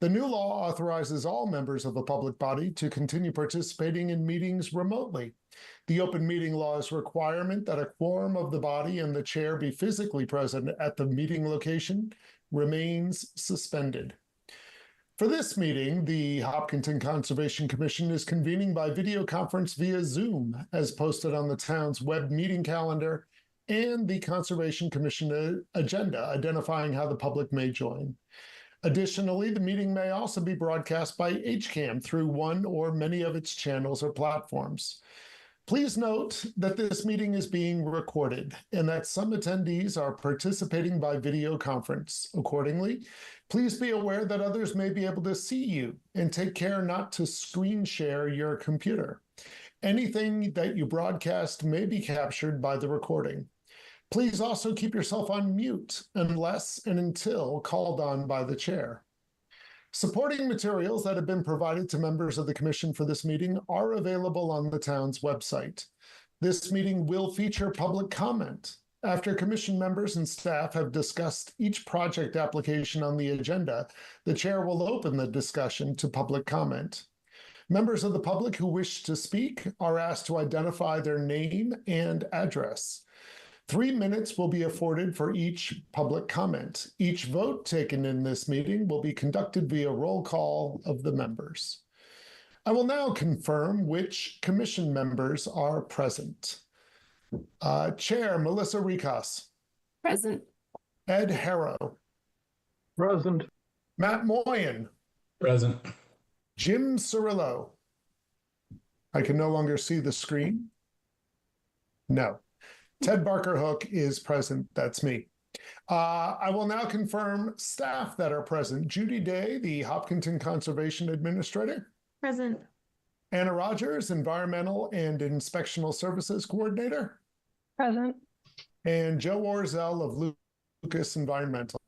The new law authorizes all members of the public body to continue participating in meetings remotely. The open meeting law's requirement that a quorum of the body and the chair be physically present at the meeting location remains suspended. For this meeting, the Hopkinton Conservation Commission is convening by video conference via Zoom, as posted on the town's web meeting calendar and the Conservation Commission agenda, identifying how the public may join. Additionally, the meeting may also be broadcast by HCAM through one or many of its channels or platforms. Please note that this meeting is being recorded and that some attendees are participating by video conference. Accordingly, please be aware that others may be able to see you, and take care not to screen share your computer. Anything that you broadcast may be captured by the recording. Please also keep yourself on mute unless and until called on by the chair. Supporting materials that have been provided to members of the commission for this meeting are available on the town's website. This meeting will feature public comment. After commission members and staff have discussed each project application on the agenda, the chair will open the discussion to public comment. Members of the public who wish to speak are asked to identify their name and address. 3 minutes will be afforded for each public comment. Each vote taken in this meeting will be conducted via roll call of the members. I will now confirm which commission members are present. Chair Melissa Ricas. Present. Ed Harrow. Present. Matt Moyen. Present. Jim Cirillo. I can no longer see the screen. No. Ted Barker Hook is present. That's me. I will now confirm staff that are present. Judy Day, the Hopkinton Conservation Administrator. Present. Anna Rogers, Environmental and Inspectional Services Coordinator. Present. And Joe Orzel of Lucas Environmental.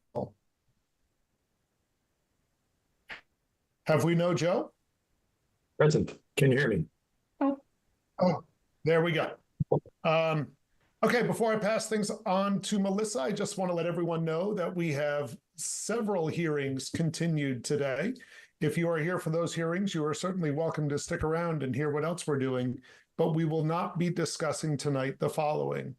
Have we no Joe? Present. Can you hear me? Oh, there we go. Okay, before I pass things on to Melissa, I just want to let everyone know that we have several hearings continued today. If you are here for those hearings, you are certainly welcome to stick around and hear what else we're doing, but we will not be discussing tonight the following.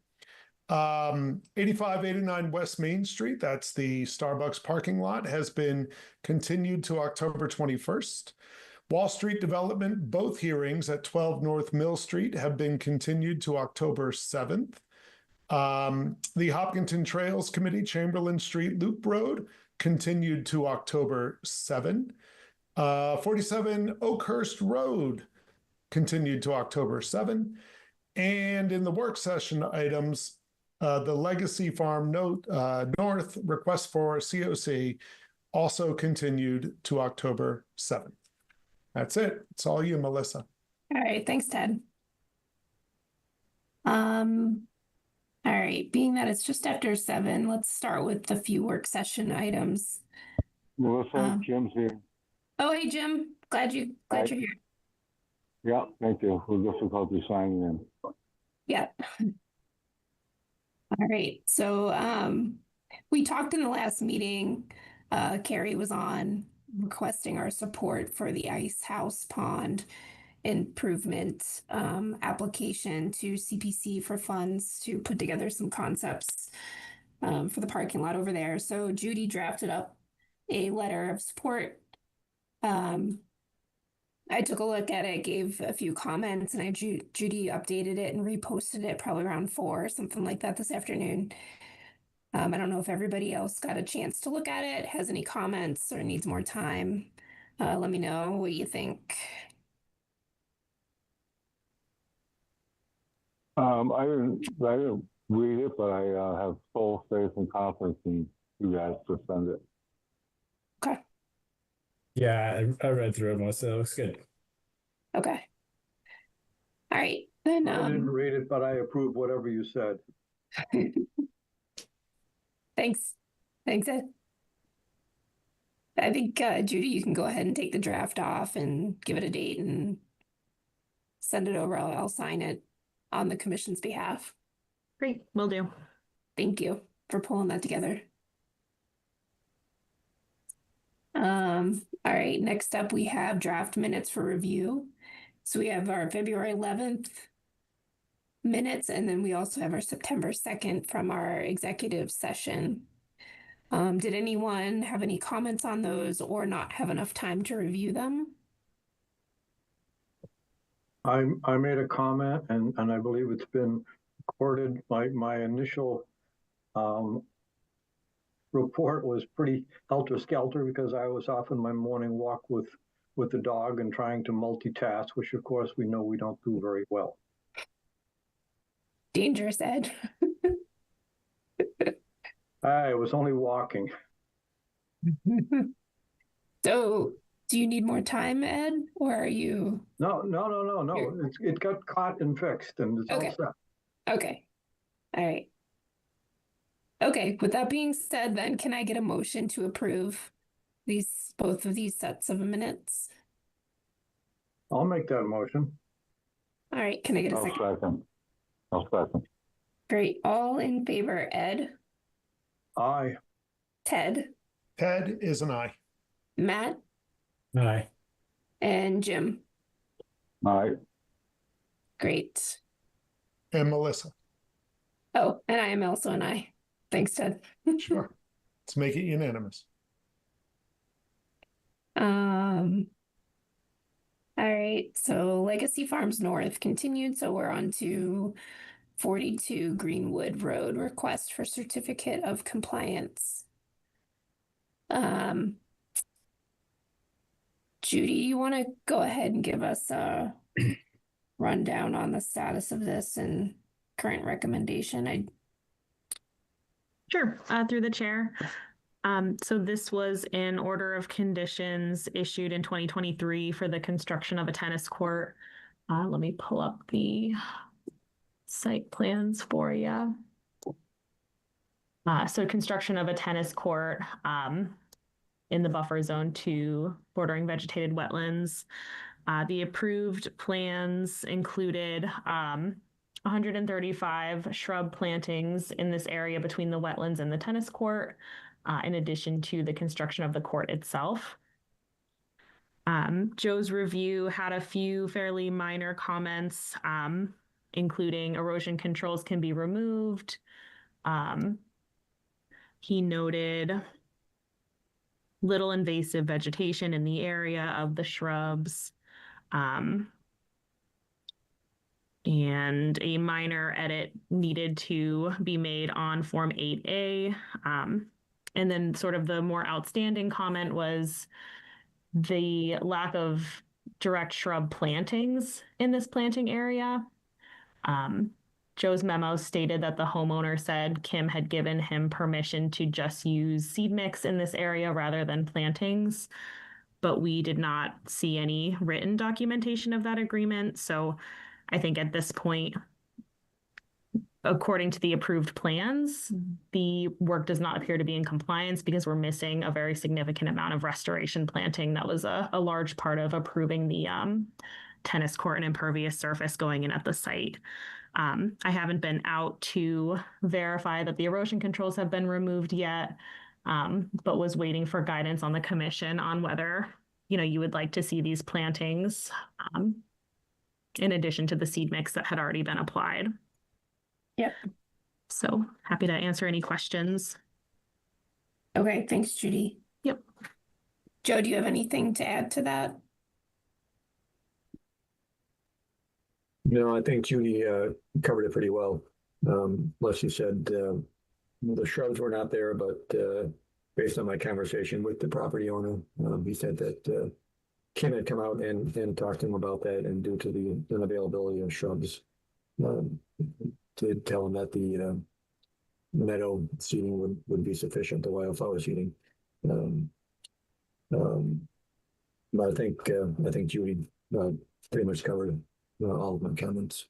8589 West Main Street, that's the Starbucks parking lot, has been continued to October 21st. Wall Street Development, both hearings at 12 North Mill Street have been continued to October 7th. The Hopkinton Trails Committee, Chamberlain Street Loop Road, continued to October 7. 47 Oakhurst Road, continued to October 7. And in the work session items, the Legacy Farm North request for COC also continued to October 7th. That's it. It's all you, Melissa. All right. Thanks, Ted. All right. Being that it's just after 7, let's start with the few work session items. Melissa, Jim's here. Oh, hey, Jim. Glad you're here. Yeah, thank you. With difficulty signing in. Yeah. All right. So we talked in the last meeting. Carrie was on requesting our support for the Ice House Pond improvement application to CPC for funds to put together some concepts for the parking lot over there. So Judy drafted up a letter of support. I took a look at it, gave a few comments, and Judy updated it and reposted it probably around 4, something like that this afternoon. I don't know if everybody else got a chance to look at it, has any comments, or needs more time. Let me know what you think. I didn't read it, but I have full faith and confidence in you guys to send it. Okay. Yeah, I read through it most. It looks good. Okay. All right. Then I didn't read it, but I approve whatever you said. Thanks, Ed. I think Judy, you can go ahead and take the draft off and give it a date and send it over. I'll sign it on the commission's behalf. Great, will do. Thank you for pulling that together. All right, next up we have draft minutes for review. So we have our February 11th minutes, and then we also have our September 2nd from our executive session. Did anyone have any comments on those or not have enough time to review them? I made a comment and I believe it's been recorded. My initial report was pretty helter-skelter because I was off on my morning walk with the dog and trying to multitask, which of course we know we don't do very well. Dangerous, Ed. I was only walking. So, do you need more time, Ed, or are you No. It got caught and fixed and it's Okay. all set. okay? All right. Okay, with that being said, then can I get a motion to approve both of these sets of minutes? I'll make that motion. All right, can I get a I'll second? second. I'll second. Great. All in favor, Ed, Aye. Ted, Ted is an aye. Matt, Aye. and Jim. All right. Great. And Melissa. Oh, and I am also an aye. Thanks, Ted. Sure. Let's make it unanimous. All right, so Legacy Farms North continued, so we're on to 42 Greenwood Road, request for certificate of compliance. Judy, you want to go ahead and give us a rundown on the status of this and current recommendation? Sure, through the chair. So this was an order of conditions issued in 2023 for the construction of a tennis court. Let me pull up the site plans for you. So construction of a tennis court in the buffer zone 2, bordering vegetated wetlands. The approved plans included 135 shrub plantings in this area between the wetlands and the tennis court, in addition to the construction of the court itself. Joe's review had a few fairly minor comments, including erosion controls can be removed. He noted little invasive vegetation in the area of the shrubs. And a minor edit needed to be made on Form 8A. And then sort of the more outstanding comment was the lack of direct shrub plantings in this planting area. Joe's memo stated that the homeowner said Kim had given him permission to just use seed mix in this area rather than plantings, but we did not see any written documentation of that agreement. So I think at this point, according to the approved plans, the work does not appear to be in compliance because we're missing a very significant amount of restoration planting. That was a large part of approving the tennis court and impervious surface going in at the site. I haven't been out to verify that the erosion controls have been removed yet, but was waiting for guidance on the commission on whether, you would like to see these plantings in addition to the seed mix that had already been applied. Yep. So happy to answer any questions. Okay, thanks, Judy. Yep. Joe, do you have anything to add to that? No, I think Judy covered it pretty well. Leslie said the shrubs were not there, but based on my conversation with the property owner, he said that Kim had come out and talked to him about that, and due to the unavailability of shrubs, did tell him that the meadow seeding would be sufficient, the wildflower seeding. But I think Judy pretty much covered all of my comments.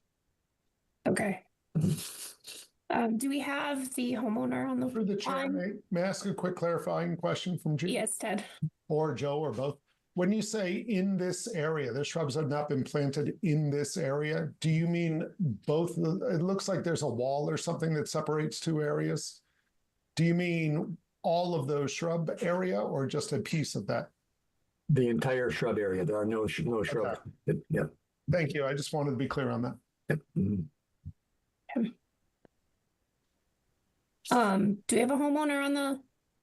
Okay. Do we have the homeowner on the Through the chair, line? may I ask a quick clarifying question from Judy? Yes, Ted. Or Joe or both? When you say in this area, the shrubs have not been planted in this area, do you mean both? It looks like there's a wall or something that separates two areas. Do you mean all of those shrub area or just a piece of that? The entire shrub area. There are no shrubs. Yeah. Thank you. I just wanted to be clear on that. Yep. Mhm. Do we have a homeowner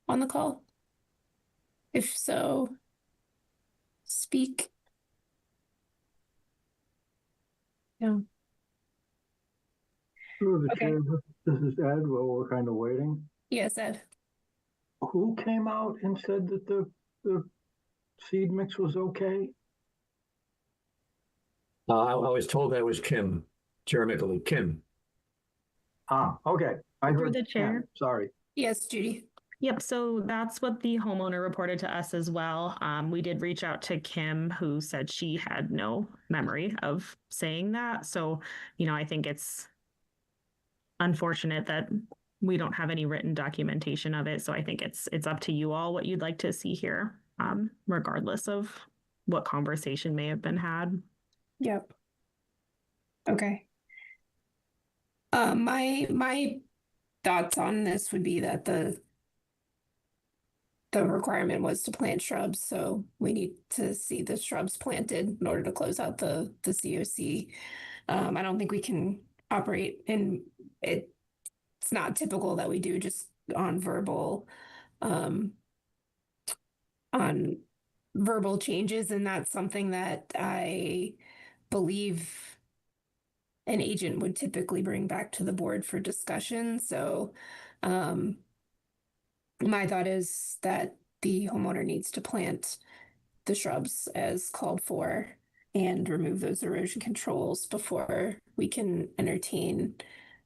on the call? If so, speak. Yeah. Through the Okay. chair, this is Ed. Well, we're kind of waiting. Yes, Ed. Who came out and said that the seed mix was okay? I was told that was Kim, Chair Mickley. Kim. Ah, okay. I Through heard the chair. Ken. Sorry. Yes, Judy. Yep, so that's what the homeowner reported to us as well. We did reach out to Kim, who said she had no memory of saying that. So, I think it's unfortunate that we don't have any written documentation of it. So I think it's up to you all what you'd like to see here, regardless of what conversation may have been had. Yep. Okay. My thoughts on this would be that the requirement was to plant shrubs, so we need to see the shrubs planted in order to close out the COC. I don't think we can operate in it. It's not typical that we do just on verbal changes, and that's something that I believe an agent would typically bring back to the board for discussion. So my thought is that the homeowner needs to plant the shrubs as called for and remove those erosion controls before we can entertain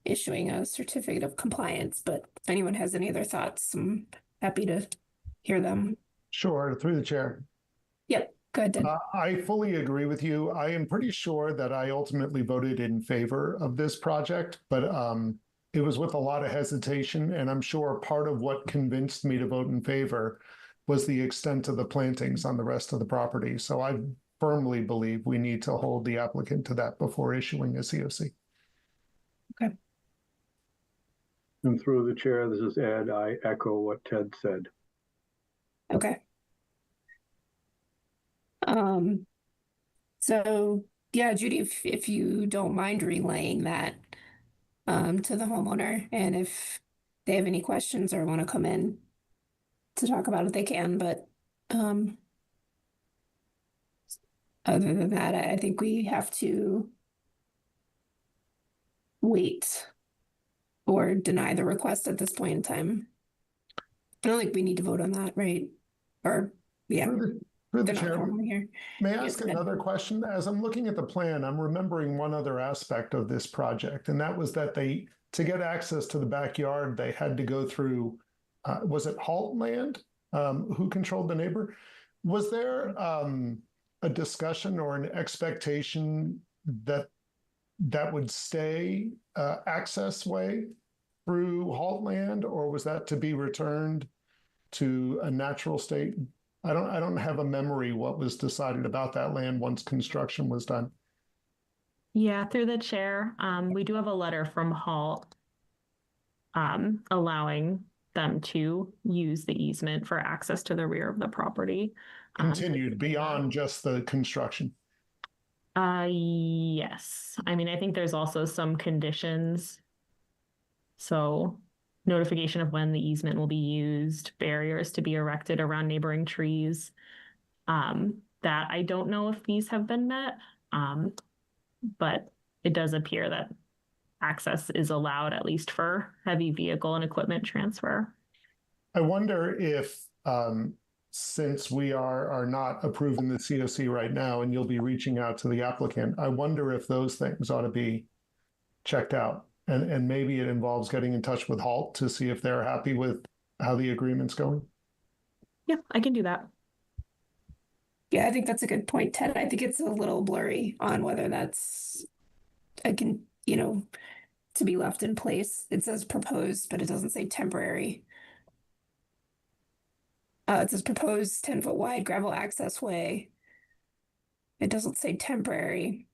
issuing a certificate of compliance. But if anyone has any other thoughts, I'm happy to hear them. Sure, through the chair. Yep, go ahead, Dan. I fully agree with you. I am pretty sure that I ultimately voted in favor of this project, but it was with a lot of hesitation. And I'm sure part of what convinced me to vote in favor was the extent of the plantings on the rest of the property. So I firmly believe we need to hold the applicant to that before issuing a COC. Okay. And through the chair, this is Ed. I echo what Ted said. Okay. So yeah, Judy, if you don't mind relaying that to the homeowner, and if they have any questions or want to come in to talk about it, they can. But other than that, I think we have to wait or deny the request at this point in time. I don't think we need to vote on that, right? Or yeah, Through the they're not chair, formally here. may I Yes, ask go ahead. another question? As I'm looking at the plan, I'm remembering one other aspect of this project, and that was that to get access to the backyard, they had to go through, was it Halt Land? Who controlled the neighbor? Was there a discussion or an expectation that would stay access way through Halt Land, or was that to be returned to a natural state? I don't have a memory what was decided about that land once construction was done. Yeah, through the chair, we do have a letter from Halt allowing them to use the easement for access to the rear of the property. Continued beyond just the construction. Yes. I mean, I think there's also some conditions. So notification of when the easement will be used, barriers to be erected around neighboring trees. That I don't know if these have been met, but it does appear that access is allowed, at least for heavy vehicle and equipment transfer. I wonder if, since we are not approving the COC right now and you'll be reaching out to the applicant, I wonder if those things ought to be checked out. And maybe it involves getting in touch with Halt to see if they're happy with how the agreement's going. Yeah, I can do that. Yeah, I think that's a good point, Ted. I think it's a little blurry on whether that's to be left in place. It says proposed, but it doesn't say temporary. It says proposed 10-foot wide gravel access way. It doesn't say temporary,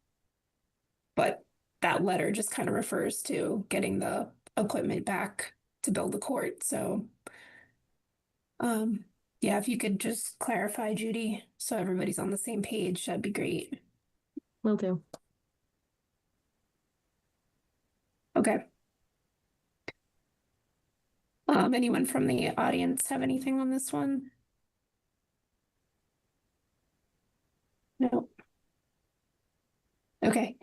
but that letter just kind of refers to getting the equipment back to build the court. So Yeah, if you could just clarify, Judy, so everybody's on the same page, that'd be great. Will do. Okay. Anyone from the audience have anything on this one? No. Okay.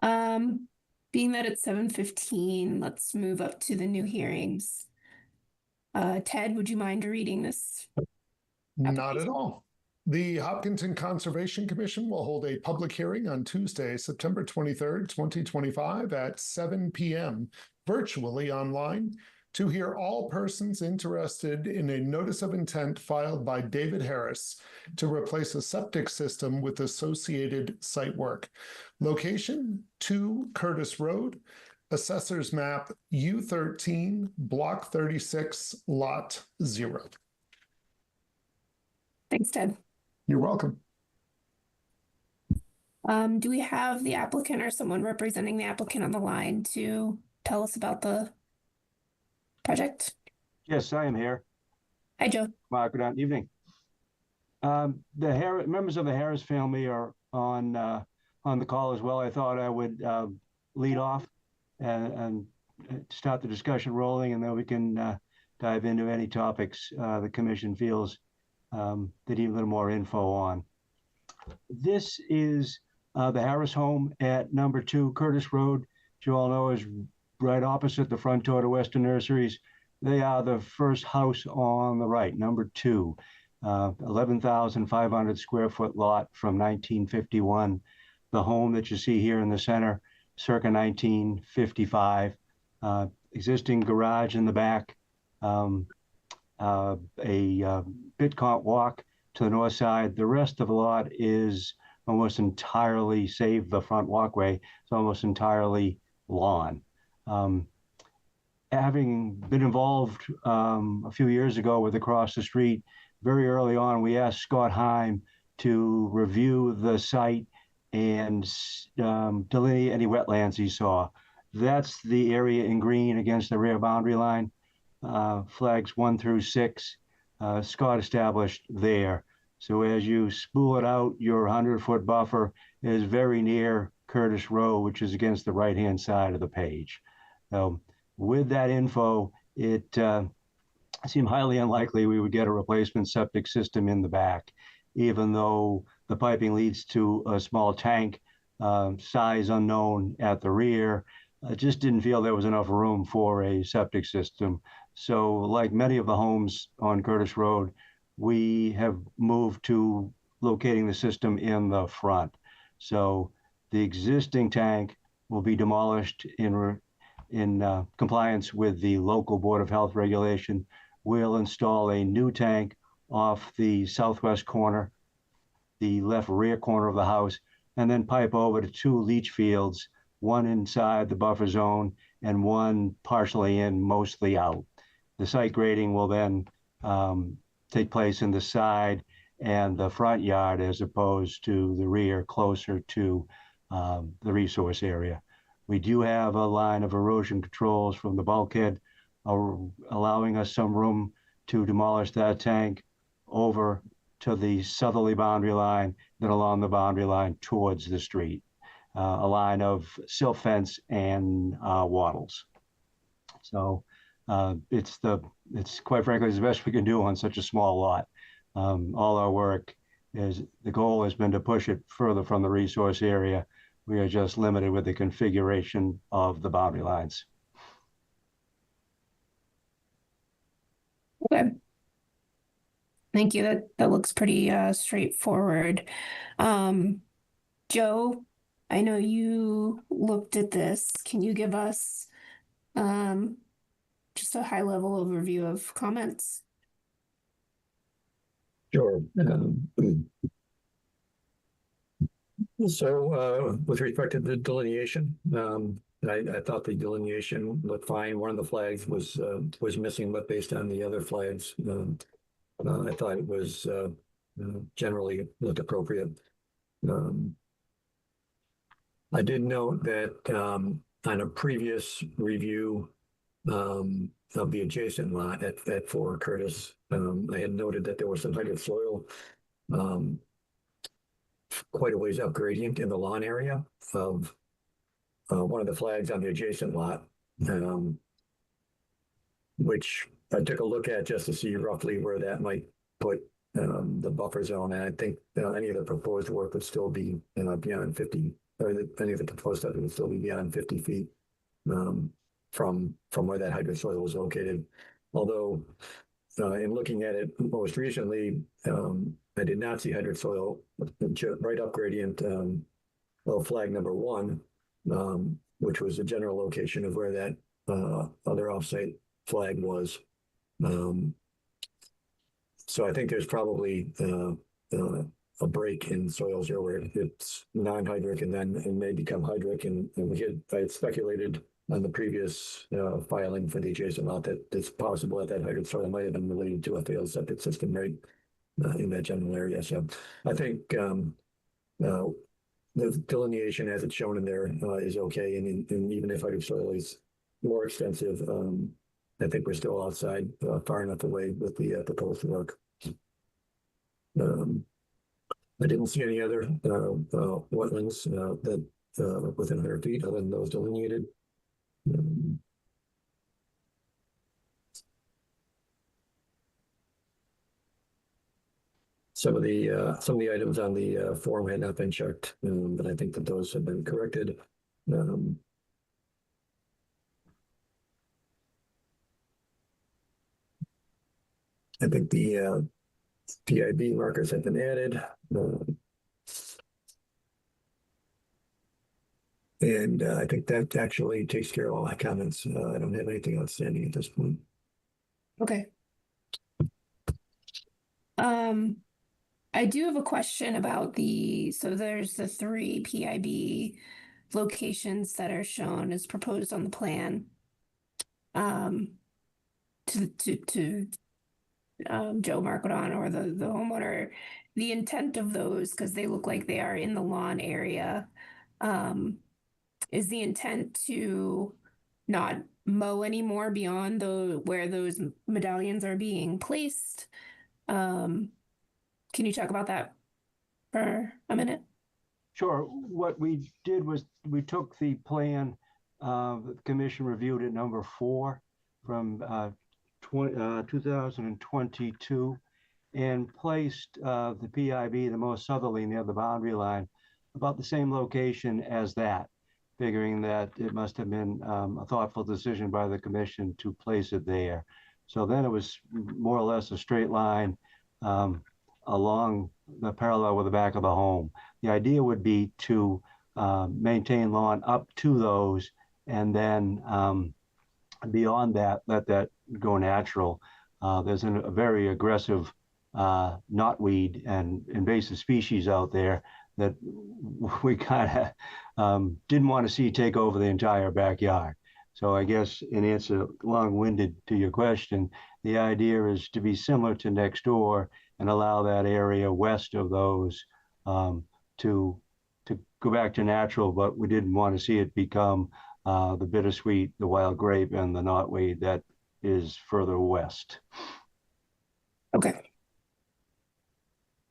Being that it's 7:15, let's move up to the new hearings. Ted, would you mind reading this? Not at all. The Hopkinton Conservation Commission will hold a public hearing on Tuesday, September 23rd, 2025 at 7 p.m. virtually online to hear all persons interested in a notice of intent filed by David Harris to replace a septic system with associated site work. Location 2 Curtis Road, Assessor's Map U13, Block 36, Lot 0. Thanks, Ted. You're welcome. Do we have the applicant or someone representing the applicant on the line to tell us about the project? Yes, I am here. Hi, Joe. Mark, good evening. Members of the Harris family are on the call as well. I thought I would lead off and start the discussion rolling, and then we can dive into any topics the commission feels they need a little more info on. This is the Harris home at number 2 Curtis Road, which you all know is right opposite the front door to Western Nurseries. They are the first house on the right, number 2, 11,500 square foot lot from 1951. The home that you see here in the center, circa 1955. Existing garage in the back, a Bitcont walk to the north side. The rest of the lot is almost entirely, save the front walkway, it's almost entirely lawn. Having been involved a few years ago with Across the Street, very early on, we asked Scott Heim to review the site and delineate any wetlands he saw. That's the area in green against the rear boundary line. Flags 1 through 6, Scott established there. So as you spool it out, your 100-foot buffer is very near Curtis Road, which is against the right-hand side of the page. With that info, it seemed highly unlikely we would get a replacement septic system in the back, even though the piping leads to a small tank, size unknown at the rear. I just didn't feel there was enough room for a septic system. So like many of the homes on Curtis Road, we have moved to locating the system in the front. So the existing tank will be demolished in compliance with the local Board of Health regulation. We'll install a new tank off the southwest corner, the left rear corner of the house, and then pipe over to 2 leach fields, one inside the buffer zone and one partially in, mostly out. The site grading will then take place in the side and the front yard as opposed to the rear, closer to the resource area. We do have a line of erosion controls from the bulkhead, allowing us some room to demolish that tank over to the southerly boundary line, then along the boundary line towards the street. A line of silt fence and wattles. So it's quite frankly it's the best we can do on such a small lot. All our work is, the goal has been to push it further from the resource area. We are just limited with the configuration of the boundary lines. Okay. Thank you. That looks pretty straightforward. Joe, I know you looked at this. Can you give us just a high-level overview of comments? Sure. So with respect to the delineation, I thought the delineation looked fine. One of the flags was missing, but based on the other flags, I thought it was generally looked appropriate. I did note that on a previous review, of the adjacent lot at 4 Curtis. I had noted that there was some hydric soil quite a ways up gradient in the lawn area of one of the flags on the adjacent lot, which I took a look at just to see roughly where that might put the buffer zone. And I think any of the proposed work would still be beyond 50, or any of the proposed stuff would still be beyond 50 feet from where that hydric soil was located. Although in looking at it most recently, I did not see hydric soil right up gradient, flag number 1, which was the general location of where that other offsite flag was. So I think there's probably a break in soils here where it's non-hydric and then it may become hydric. And I had speculated on the previous filing for the adjacent lot that it's possible that hydric soil might have been related to a failed septic system right in that general area. So I think the delineation as it's shown in there is okay. And even if hydric soil is more extensive, I think we're still outside far enough away with the proposed work. I didn't see any other wetlands that within 100 feet other than those delineated. Some of the items on the form had not been checked, but I think that those have been corrected. I think the PIB markers have been added. And I think that actually takes care of all my comments. I don't have anything outstanding at this point. Okay. I do have a question about so there's the 3 PIB locations that are shown as proposed on the plan. To Joe Marquardt or the homeowner, the intent of those, because they look like they are in the lawn area, is the intent to not mow anymore beyond where those medallions are being placed? Can you talk about that for a minute? Sure. What we did was we took the plan, the commission reviewed at number 4 from 2022 and placed the PIB, the most southerly near the boundary line, about the same location as that, figuring that it must have been a thoughtful decision by the commission to place it there. So then it was more or less a straight line along the parallel with the back of the home. The idea would be to maintain lawn up to those, and then beyond that, let that go natural. There's a very aggressive knotweed and invasive species out there that we kind of didn't want to see take over the entire backyard. So I guess in answer long-winded to your question, the idea is to be similar to next door and allow that area west of those to go back to natural, but we didn't want to see it become the bittersweet, the wild grape, and the knotweed that is further west. Okay.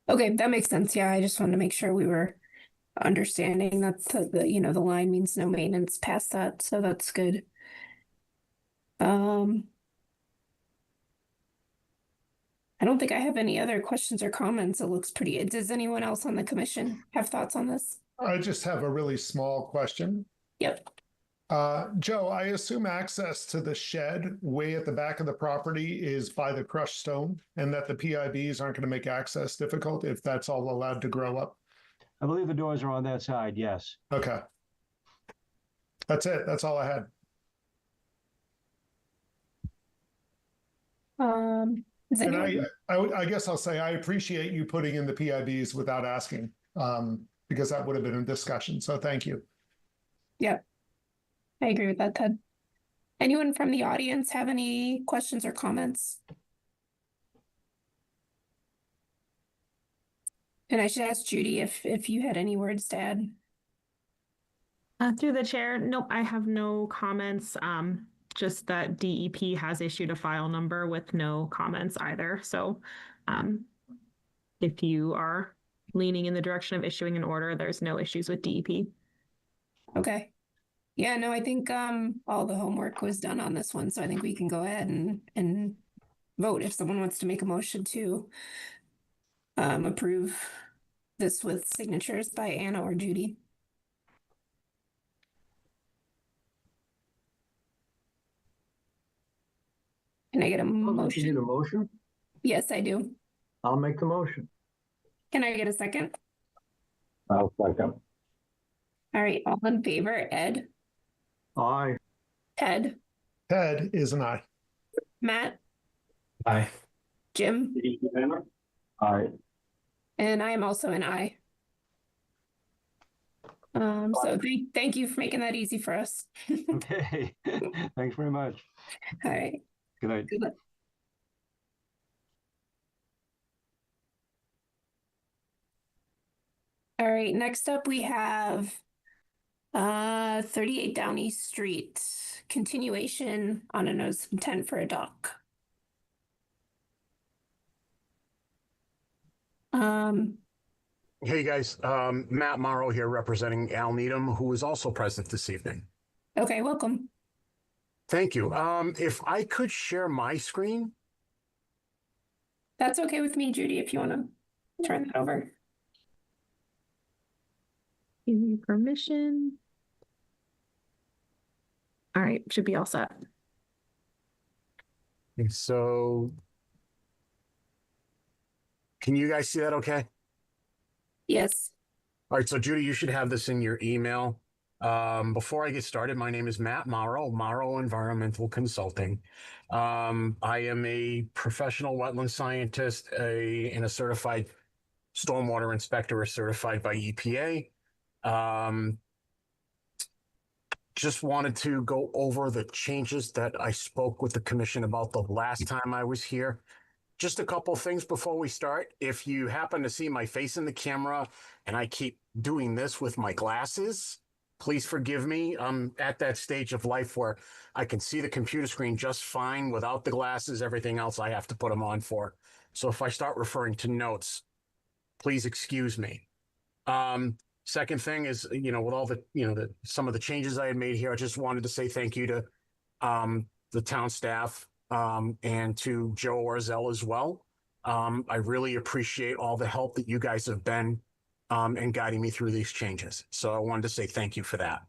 Okay, that makes sense. Yeah, I just wanted to make sure we were understanding that the line means no maintenance past that, so that's good. I don't think I have any other questions or comments. It looks pretty. Does anyone else on the commission have thoughts on this? I just have a really small question. Yep. Joe, I assume access to the shed way at the back of the property is by the crushed stone, and that the PIBs aren't going to make access difficult if that's all allowed to grow up? I believe the doors are on that side, yes. Okay. That's it. That's all I had. And I guess I'll say I appreciate you putting in the PIBs without asking, because that would have been a discussion. So thank you. Yep. I agree with that, Ted. Anyone from the audience have any questions or comments? And I should ask Judy if you had any words to add. Through the chair, nope, I have no comments. just that DEP has issued a file number with no comments either. So if you are leaning in the direction of issuing an order, there's no issues with DEP. Okay. Yeah, no, I think all the homework was done on this one, so I think we can go ahead and vote if someone wants to make a motion to approve this with signatures by Anna or Judy. Can I get a You need motion? a motion? Yes, I do. I'll make the motion. Can I get a second? I'll second. All right, all in favor, Ed, Aye. Ted, Ted is an aye. Matt, Aye. Jim, Aye. and I am also an aye. So thank you for making that easy for us. Okay. Thanks very much. All right. Good night. Good luck. All right, next up we have 38 Down East Street, continuation on a notice of intent for a dock. Hey guys, Matt Morrow here representing Al Needham, who is also present this evening. Okay, welcome. Thank you. If I could share my screen. That's okay with me, Judy, if you want to turn that over. Give you permission. All right, should be all set. So, can you guys see that okay? Yes. All right, so Judy, you should have this in your email. Before I get started, my name is Matt Morrow, Morrow Environmental Consulting. I am a professional wetland scientist and a certified stormwater inspector, certified by EPA. Just wanted to go over the changes that I spoke with the commission about the last time I was here. Just a couple things before we start. If you happen to see my face in the camera and I keep doing this with my glasses, please forgive me. I'm at that stage of life where I can see the computer screen just fine without the glasses. Everything else I have to put them on for. So if I start referring to notes, please excuse me. Second thing is, with all the, some of the changes I had made here, I just wanted to say thank you to the town staff and to Joe Orzel as well. I really appreciate all the help that you guys have been in guiding me through these changes. So I wanted to say thank you for that.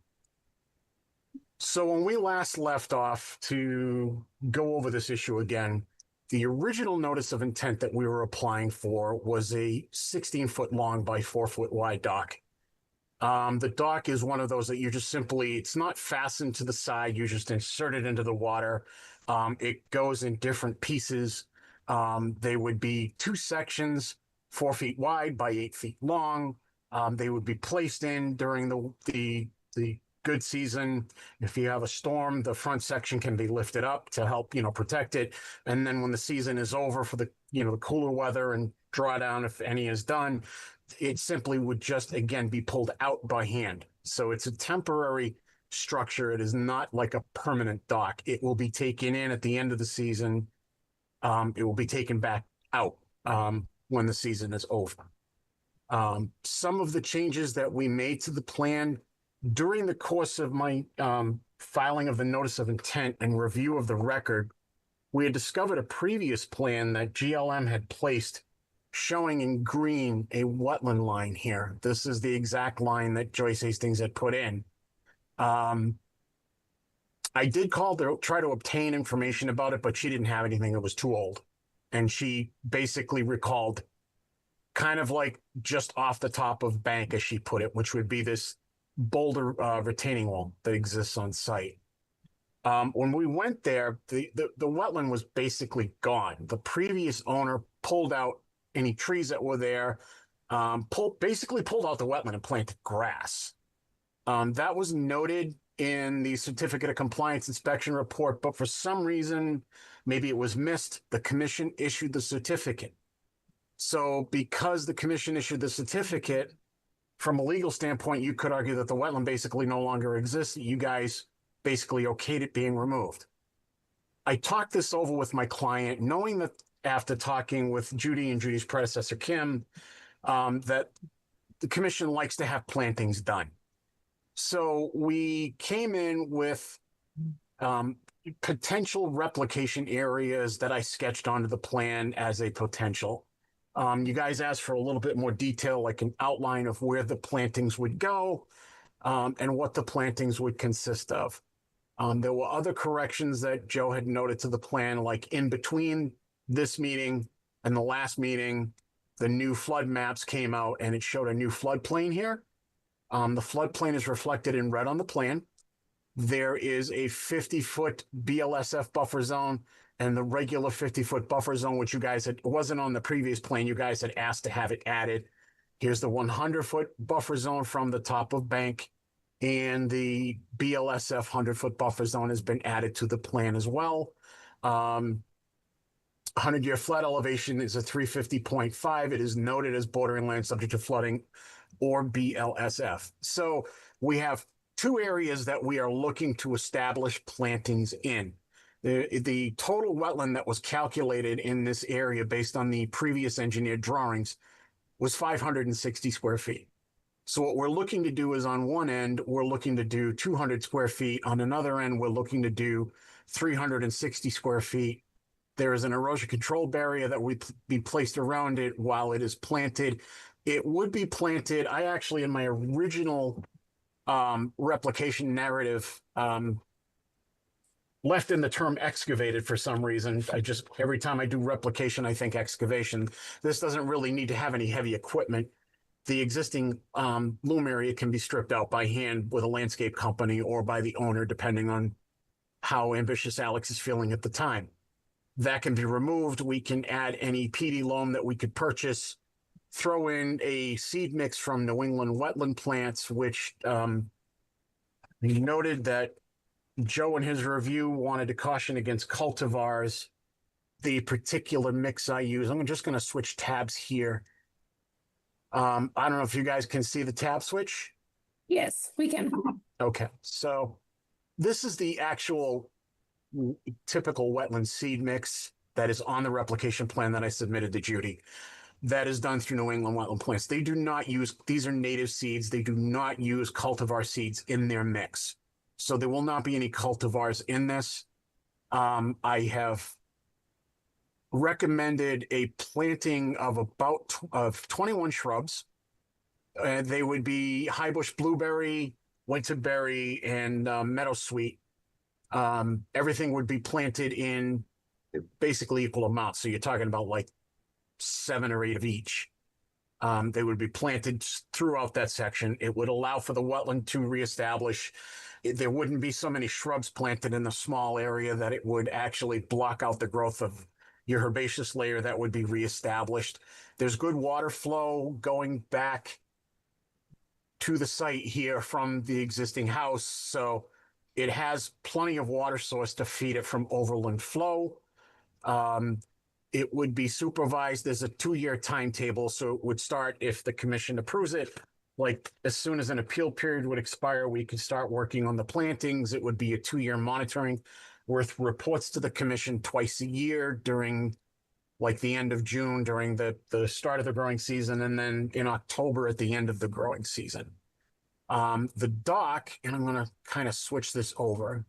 So when we last left off to go over this issue again, the original notice of intent that we were applying for was a 16-foot long by 4-foot wide dock. The dock is one of those that you just simply, it's not fastened to the side. You just insert it into the water. It goes in different pieces. They would be 2 sections, 4 feet wide by 8 feet long. They would be placed in during the good season. If you have a storm, the front section can be lifted up to help, protect it. And then when the season is over for the, the cooler weather and drawdown, if any is done, it simply would just, again, be pulled out by hand. So it's a temporary structure. It is not like a permanent dock. It will be taken in at the end of the season. It will be taken back out when the season is over. Some of the changes that we made to the plan during the course of my filing of the notice of intent and review of the record, we had discovered a previous plan that GLM had placed showing in green a wetland line here. This is the exact line that Joyce Hastings had put in. I did call to try to obtain information about it, but she didn't have anything. It was too old. And she basically recalled kind of like just off the top of bank, as she put it, which would be this boulder retaining wall that exists on site. When we went there, the wetland was basically gone. The previous owner pulled out any trees that were there, basically pulled out the wetland and planted grass. That was noted in the certificate of compliance inspection report, but for some reason, maybe it was missed, the commission issued the certificate. So because the commission issued the certificate, from a legal standpoint, you could argue that the wetland basically no longer exists. You guys basically okayed it being removed. I talked this over with my client, knowing that after talking with Judy and Judy's predecessor, Kim, that the commission likes to have plantings done. So we came in with potential replication areas that I sketched onto the plan as a potential. You guys asked for a little bit more detail, like an outline of where the plantings would go and what the plantings would consist of. There were other corrections that Joe had noted to the plan, like in between this meeting and the last meeting, the new flood maps came out and it showed a new floodplain here. The floodplain is reflected in red on the plan. There is a 50-foot BLSF buffer zone and the regular 50-foot buffer zone, which you guys had, wasn't on the previous plan. You guys had asked to have it added. Here's the 100-foot buffer zone from the top of Bank, and the BLSF 100-foot buffer zone has been added to the plan as well. 100-year flood elevation is a 350.5. It is noted as bordering land subject to flooding or BLSF. So we have two areas that we are looking to establish plantings in. The total wetland that was calculated in this area based on the previous engineered drawings was 560 square feet. So what we're looking to do is on one end, we're looking to do 200 square feet. On another end, we're looking to do 360 square feet. There is an erosion control barrier that would be placed around it while it is planted. It would be planted. I actually, in my original replication narrative, left in the term excavated for some reason. Every time I do replication, I think excavation. This doesn't really need to have any heavy equipment. The existing loom area can be stripped out by hand with a landscape company or by the owner, depending on how ambitious Alex is feeling at the time. That can be removed. We can add any PD loam that we could purchase, throw in a seed mix from New England wetland plants, which he noted that Joe in his review wanted to caution against cultivars. The particular mix I use, I'm just going to switch tabs here. I don't know if you guys can see the tab switch. Yes, we can. Okay, so this is the actual typical wetland seed mix that is on the replication plan that I submitted to Judy. That is done through New England wetland plants. They do not use, these are native seeds. They do not use cultivar seeds in their mix. So there will not be any cultivars in this. I have recommended a planting of about 21 shrubs. They would be highbush blueberry, winterberry, and meadowsweet. Everything would be planted in basically equal amounts. So you're talking about like 7 or 8 of each. They would be planted throughout that section. It would allow for the wetland to reestablish. There wouldn't be so many shrubs planted in the small area that it would actually block out the growth of your herbaceous layer that would be reestablished. There's good water flow going back to the site here from the existing house. So it has plenty of water source to feed it from overland flow. It would be supervised. There's a 2-year timetable. So it would start if the commission approves it. Like as soon as an appeal period would expire, we could start working on the plantings. It would be a 2-year monitoring with reports to the commission twice a year during like the end of June during the start of the growing season, and then in October at the end of the growing season. The dock, and I'm going to kind of switch this over.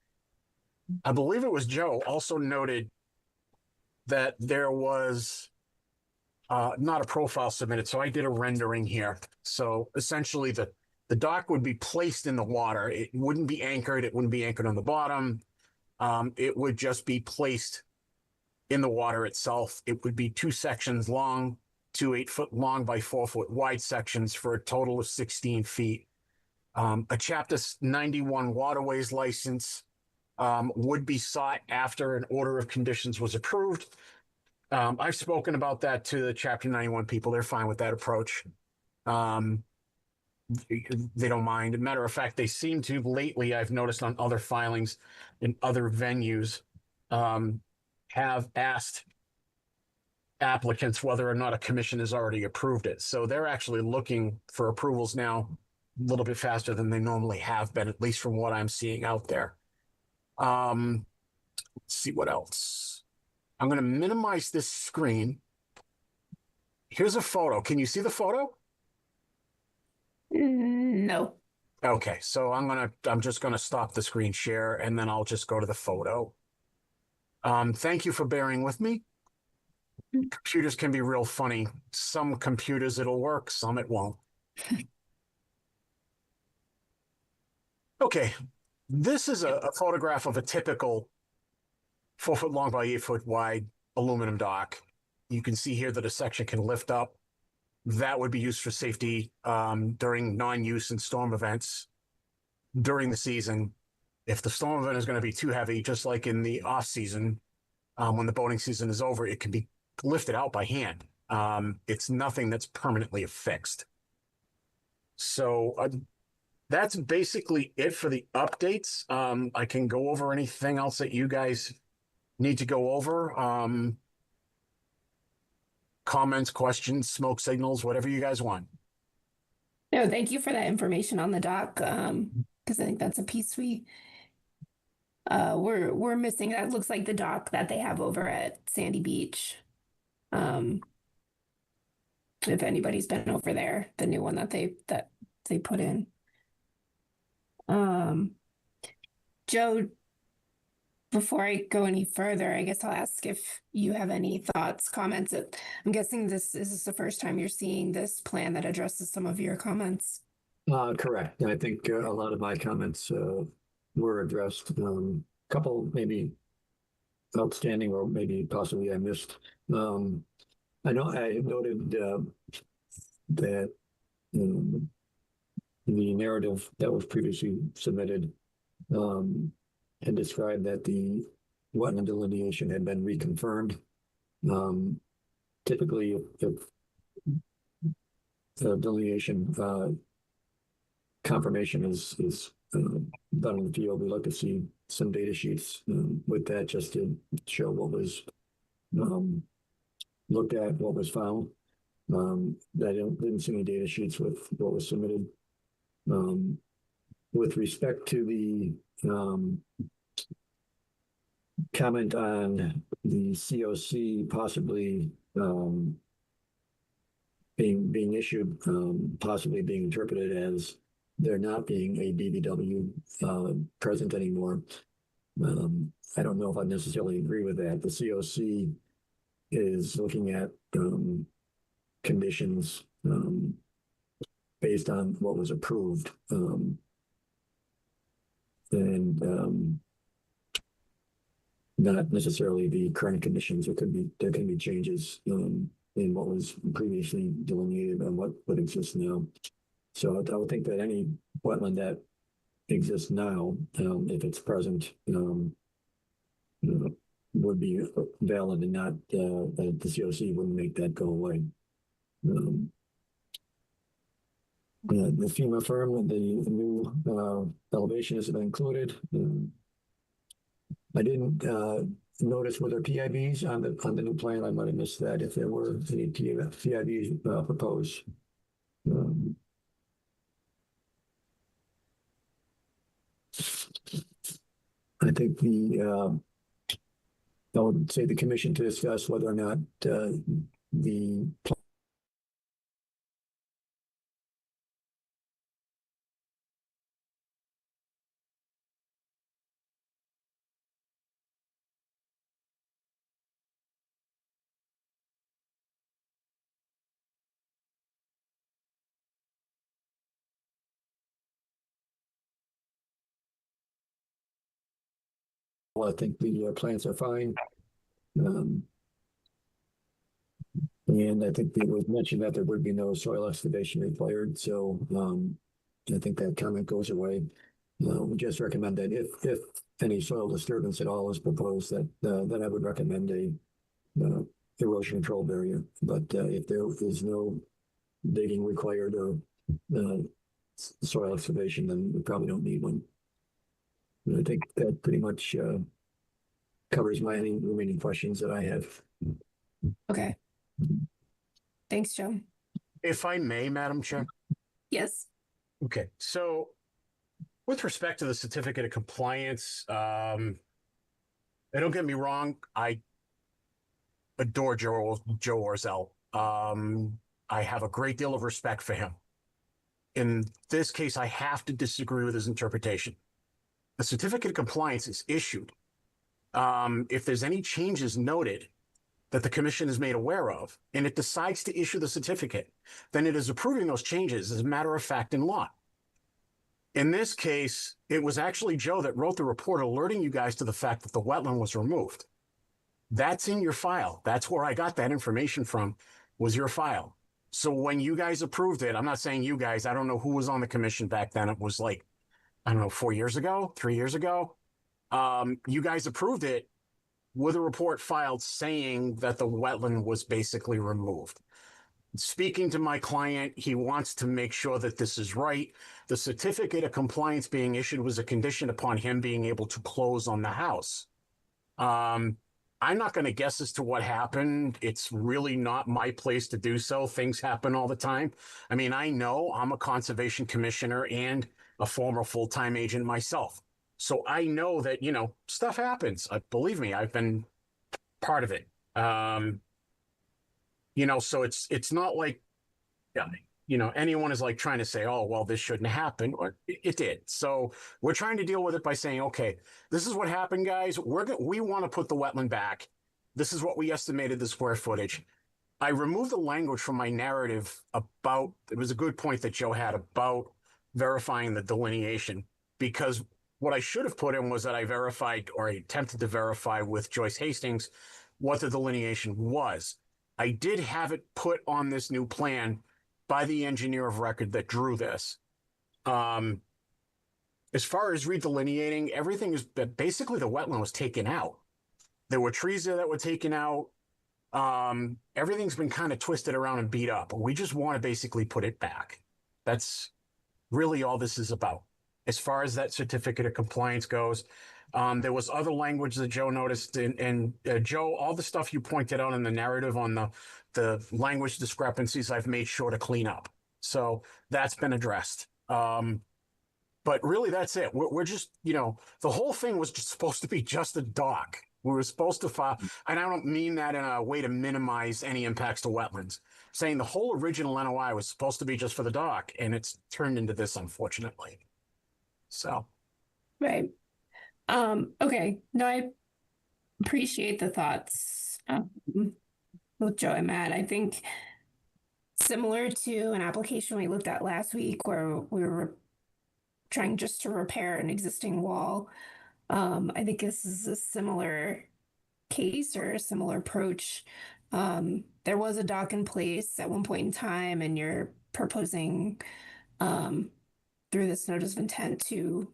I believe it was Joe also noted that there was not a profile submitted. So I did a rendering here. So essentially the dock would be placed in the water. It wouldn't be anchored. It wouldn't be anchored on the bottom. It would just be placed in the water itself. It would be 2 sections long, 2 8-foot long by 4-foot wide sections for a total of 16 feet. A Chapter 91 waterways license would be sought after an order of conditions was approved. I've spoken about that to the Chapter 91 people. They're fine with that approach. They don't mind. As a matter of fact, they seem to lately, I've noticed on other filings in other venues, have asked applicants whether or not a commission has already approved it. So they're actually looking for approvals now a little bit faster than they normally have been, at least from what I'm seeing out there. Let's see what else. I'm going to minimize this screen. Here's a photo. Can you see the photo? No. Okay, so I'm just gonna stop the screen share and then I'll just go to the photo. Thank you for bearing with me. Computers can be real funny. Some computers it'll work, some it won't. Okay, this is a photograph of a typical 4-foot long by 8-foot wide aluminum dock. You can see here that a section can lift up. That would be used for safety during non-use and storm events during the season. If the storm event is going to be too heavy, just like in the off season, when the boating season is over, it can be lifted out by hand. It's nothing that's permanently affixed. So that's basically it for the updates. I can go over anything else that you guys need to go over. Comments, questions, smoke signals, whatever you guys want. No, thank you for that information on the dock. Because I think that's a piece we're missing. That looks like the dock that they have over at Sandy Beach. If anybody's been over there, the new one that they put in. Joe, before I go any further, I guess I'll ask if you have any thoughts, comments. I'm guessing this is the first time you're seeing this plan that addresses some of your comments. Correct. I think a lot of my comments were addressed. Couple maybe outstanding, or maybe possibly I missed. I know I noted that the narrative that was previously submitted had described that the wetland delineation had been reconfirmed. Typically, if the delineation confirmation is done in the field, we like to see some data sheets with that, just to show what was looked at, what was found. I didn't see any data sheets with what was submitted. With respect to the comment on the COC possibly being issued, possibly being interpreted as there not being a BBW present anymore. I don't know if I necessarily agree with that. The COC is looking at conditions based on what was approved, and not necessarily the current conditions. There can be changes in what was previously delineated and what exists now. So I would think that any wetland that exists now, if it's present, would be valid, and not the COC wouldn't make that go away. The FEMA firm, the new elevation has been included. I didn't notice were there PIBs on the new plan. I might have missed that if there were any PIBs proposed. I think I would say the commission to discuss whether or not the I think the plans are fine. And I think it was mentioned that there would be no soil excavation required. So I think that comment goes away. We just recommend that if any soil disturbance at all is proposed, that then I would recommend a erosion control barrier. But if there is no digging required or soil excavation, then we probably don't need one. And I think that pretty much covers any remaining questions that I have. Okay. Thanks, Joe. If I may, Madam Chair. Yes. Okay, so with respect to the certificate of compliance, don't get me wrong. I adore Joe Orzel. I have a great deal of respect for him. In this case, I have to disagree with his interpretation. The certificate of compliance is issued. If there's any changes noted that the commission is made aware of, and it decides to issue the certificate, then it is approving those changes as a matter of fact in law. In this case, it was actually Joe that wrote the report alerting you guys to the fact that the wetland was removed. That's in your file. That's where I got that information from, was your file. So when you guys approved it, I'm not saying you guys, I don't know who was on the commission back then. It was like, I don't know, 4 years ago, 3 years ago. You guys approved it with a report filed saying that the wetland was basically removed. Speaking to my client, he wants to make sure that this is right. The certificate of compliance being issued was a condition upon him being able to close on the house. I'm not going to guess as to what happened. It's really not my place to do so. Things happen all the time. I mean, I know I'm a conservation commissioner and a former full-time agent myself. So I know that, you know, stuff happens. Believe me, I've been part of it. You know, so it's not like, you know, anyone is like trying to say, oh, well, this shouldn't happen. Or it did. So we're trying to deal with it by saying, okay, this is what happened, guys. We want to put the wetland back. This is what we estimated the square footage. I removed the language from my narrative about, it was a good point that Joe had about verifying the delineation, because what I should have put in was that I verified, or I attempted to verify with Joyce Hastings, what the delineation was. I did have it put on this new plan by the engineer of record that drew this. As far as redelineating, everything is basically the wetland was taken out. There were trees there that were taken out. Everything's been kind of twisted around and beat up. We just want to basically put it back. That's really all this is about. As far as that certificate of compliance goes, there was other language that Joe noticed, and Joe, all the stuff you pointed out in the narrative on the language discrepancies, I've made sure to clean up. So that's been addressed. But really, that's it. We're just, you know, the whole thing was just supposed to be just a dock. We were supposed to file, and I don't mean that in a way to minimize any impacts to wetlands. Saying the whole original NOI was supposed to be just for the dock, and it's turned into this, unfortunately. So. Right. Okay. No, I appreciate the thoughts with Joe and Matt. I think similar to an application we looked at last week where we were trying just to repair an existing wall. I think this is a similar case or a similar approach. There was a dock in place at one point in time, and you're proposing through this notice of intent to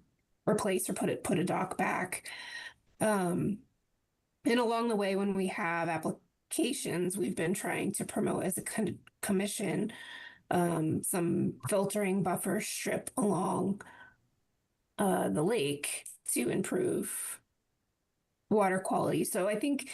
replace or put a dock back. And along the way, when we have applications, we've been trying to promote as a commission some filtering buffer strip along the lake to improve water quality. So I think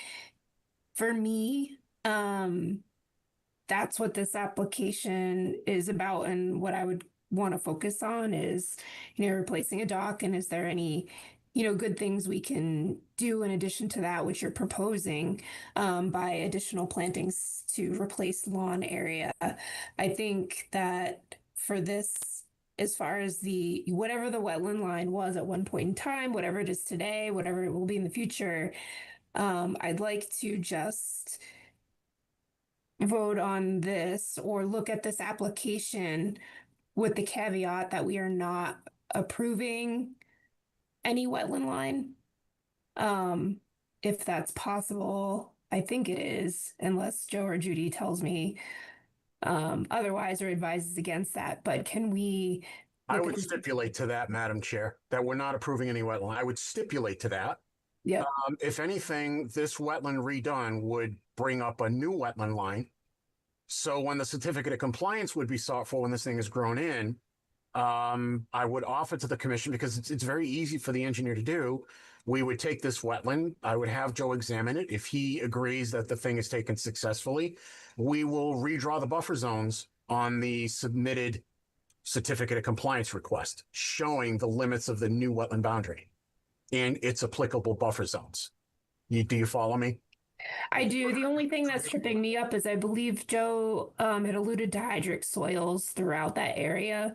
for me, that's what this application is about, and what I would want to focus on is, you know, replacing a dock, and is there any, you know, good things we can do in addition to that, which you're proposing by additional plantings to replace lawn area. I think that for this, as far as whatever the wetland line was at one point in time, whatever it is today, whatever it will be in the future, I'd like to just vote on this or look at this application with the caveat that we are not approving any wetland line. If that's possible, I think it is, unless Joe or Judy tells me otherwise or advises against that. But can we? I would stipulate to that, Madam Chair, that we're not approving any wetland. I would stipulate to that. Yeah. If anything, this wetland redone would bring up a new wetland line. So when the certificate of compliance would be sought for when this thing is grown in, I would offer to the commission, because it's very easy for the engineer to do. We would take this wetland. I would have Joe examine it. If he agrees that the thing is taken successfully, we will redraw the buffer zones on the submitted certificate of compliance request, showing the limits of the new wetland boundary and its applicable buffer zones. Do you follow me? I do. The only thing that's tripping me up is I believe Joe had alluded to hydric soils throughout that area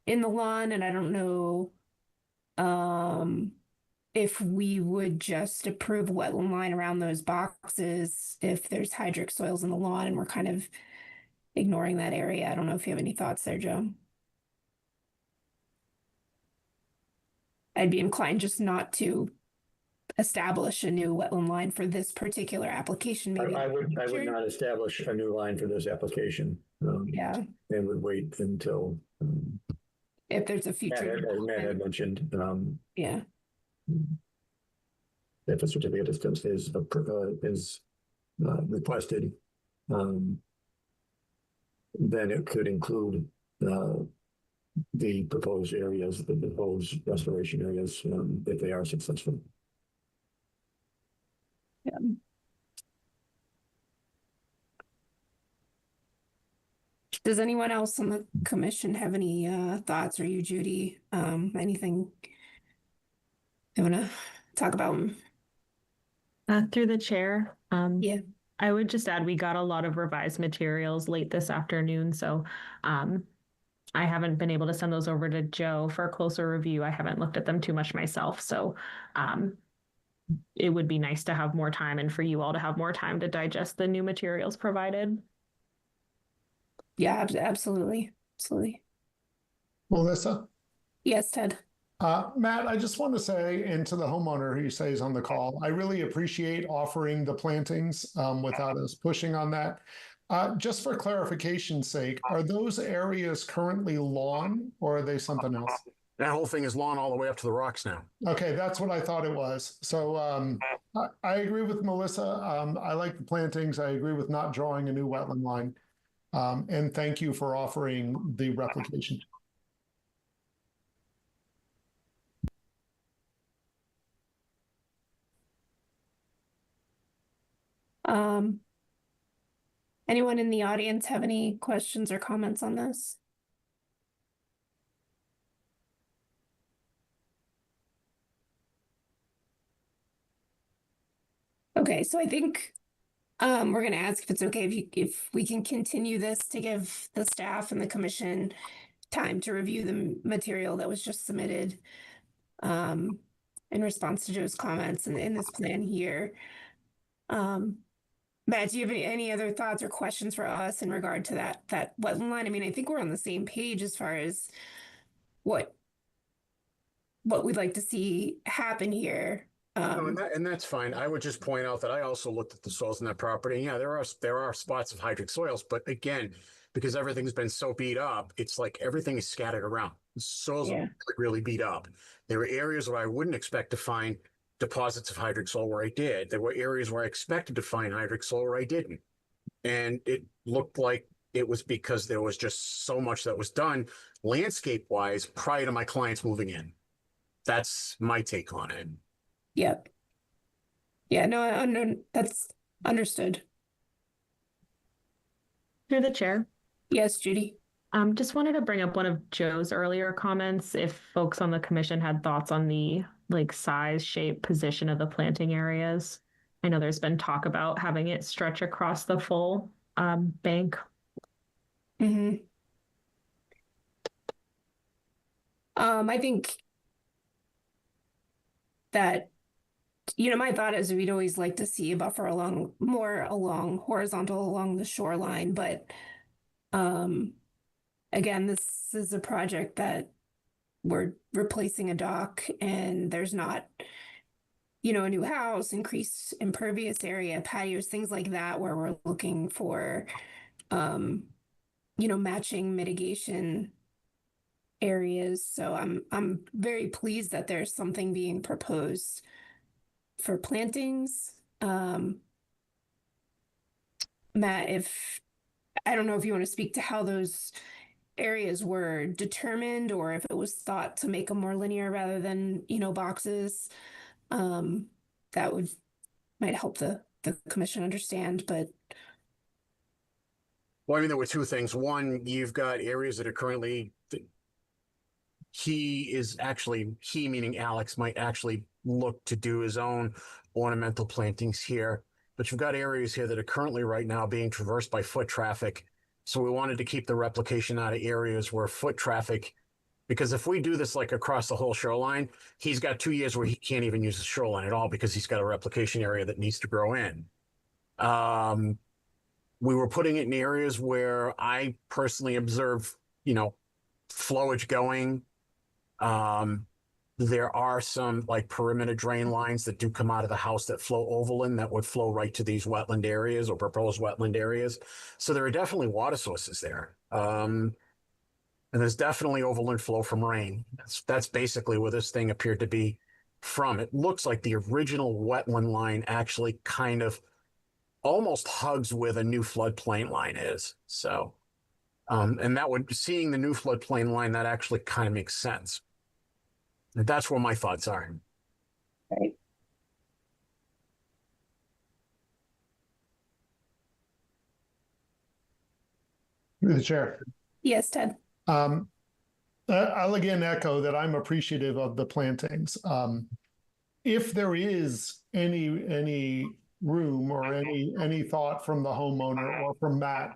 in the lawn, and I don't know if we would just approve a wetland line around those boxes if there's hydric soils in the lawn and we're kind of ignoring that area. I don't know if you have any thoughts there, Joe. I'd be inclined just not to establish a new wetland line for this particular application. Maybe I would not establish a new line for this application. Yeah, And would wait until if there's a future. Matt had mentioned Yeah. if a certificate is requested, then it could include the proposed areas, the proposed restoration areas, if they are successful. Yeah. Does anyone else on the commission have any thoughts, or you, Judy? Anything you want to talk about? Through the chair. Yeah. I would just add, we got a lot of revised materials late this afternoon, so I haven't been able to send those over to Joe for a closer review. I haven't looked at them too much myself, so it would be nice to have more time and for you all to have more time to digest the new materials provided. Yeah, absolutely. Absolutely. Melissa? Yes, Ted. Matt, I just want to say, and to the homeowner who says on the call, I really appreciate offering the plantings without us pushing on that. Just for clarification's sake, are those areas currently lawn or are they something else? That whole thing is lawn all the way up to the rocks now. Okay, that's what I thought it was. So I agree with Melissa. I like the plantings. I agree with not drawing a new wetland line. And thank you for offering the replication. Anyone in the audience have any questions or comments on this? Okay, so I think we're going to ask if it's okay if we can continue this to give the staff and the commission time to review the material that was just submitted in response to Joe's comments and in this plan here. Matt, do you have any other thoughts or questions for us in regard to that wetland line? I mean, I think we're on the same page as far as what we'd like to see happen here. No, and that's fine. I would just point out that I also looked at the soils in that property. Yeah, there are spots of hydric soils, but again, because everything's been so beat up, it's like everything is scattered around. The soils are really beat up. There were areas where I wouldn't expect to find deposits of hydric soil where I did. There were areas where I expected to find hydric soil where I didn't. And it looked like it was because there was just so much that was done landscape-wise prior to my clients moving in. That's my take on it. Yep. Yeah, no, that's understood. Through the chair. Yes, Judy. Just wanted to bring up one of Joe's earlier comments. If folks on the commission had thoughts on the size, shape, position of the planting areas. I know there's been talk about having it stretch across the full bank. Mm-hmm. I think that, my thought is we'd always like to see a buffer more along horizontal along the shoreline, but again, this is a project that we're replacing a dock and there's not, a new house, increased impervious area, patios, things like that, where we're looking for, matching mitigation areas. So I'm very pleased that there's something being proposed for plantings. Matt, I don't know if you want to speak to how those areas were determined or if it was thought to make them more linear rather than, boxes. That might help the commission understand, but. Well, I mean, there were two things. One, you've got areas that are currently, he meaning Alex, might actually look to do his own ornamental plantings here. But you've got areas here that are currently right now being traversed by foot traffic. So we wanted to keep the replication out of areas where foot traffic, because if we do this like across the whole shoreline, he's got 2 years where he can't even use the shoreline at all because he's got a replication area that needs to grow in. We were putting it in areas where I personally observe, flowage going. There are some like perimeter drain lines that do come out of the house that flow overland that would flow right to these wetland areas or proposed wetland areas. So there are definitely water sources there. And there's definitely overland flow from rain. That's basically where this thing appeared to be from. It looks like the original wetland line actually kind of almost hugs where the new floodplain line is. So, and seeing the new floodplain line, that actually kind of makes sense. And that's where my thoughts are. Right. Through the chair. Yes, Ted. I'll again echo that I'm appreciative of the plantings. If there is any room or any thought from the homeowner or from Matt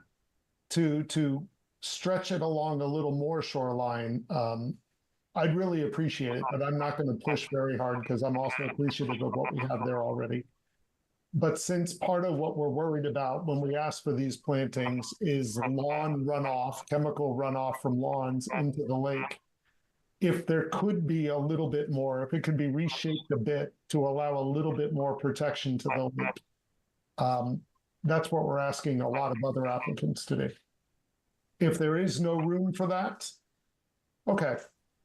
to stretch it along a little more shoreline, I'd really appreciate it, but I'm not going to push very hard because I'm also appreciative of what we have there already. But since part of what we're worried about when we ask for these plantings is lawn runoff, chemical runoff from lawns into the lake, if there could be a little bit more, if it could be reshaped a bit to allow a little bit more protection to the lake, that's what we're asking a lot of other applicants to do. If there is no room for that, okay.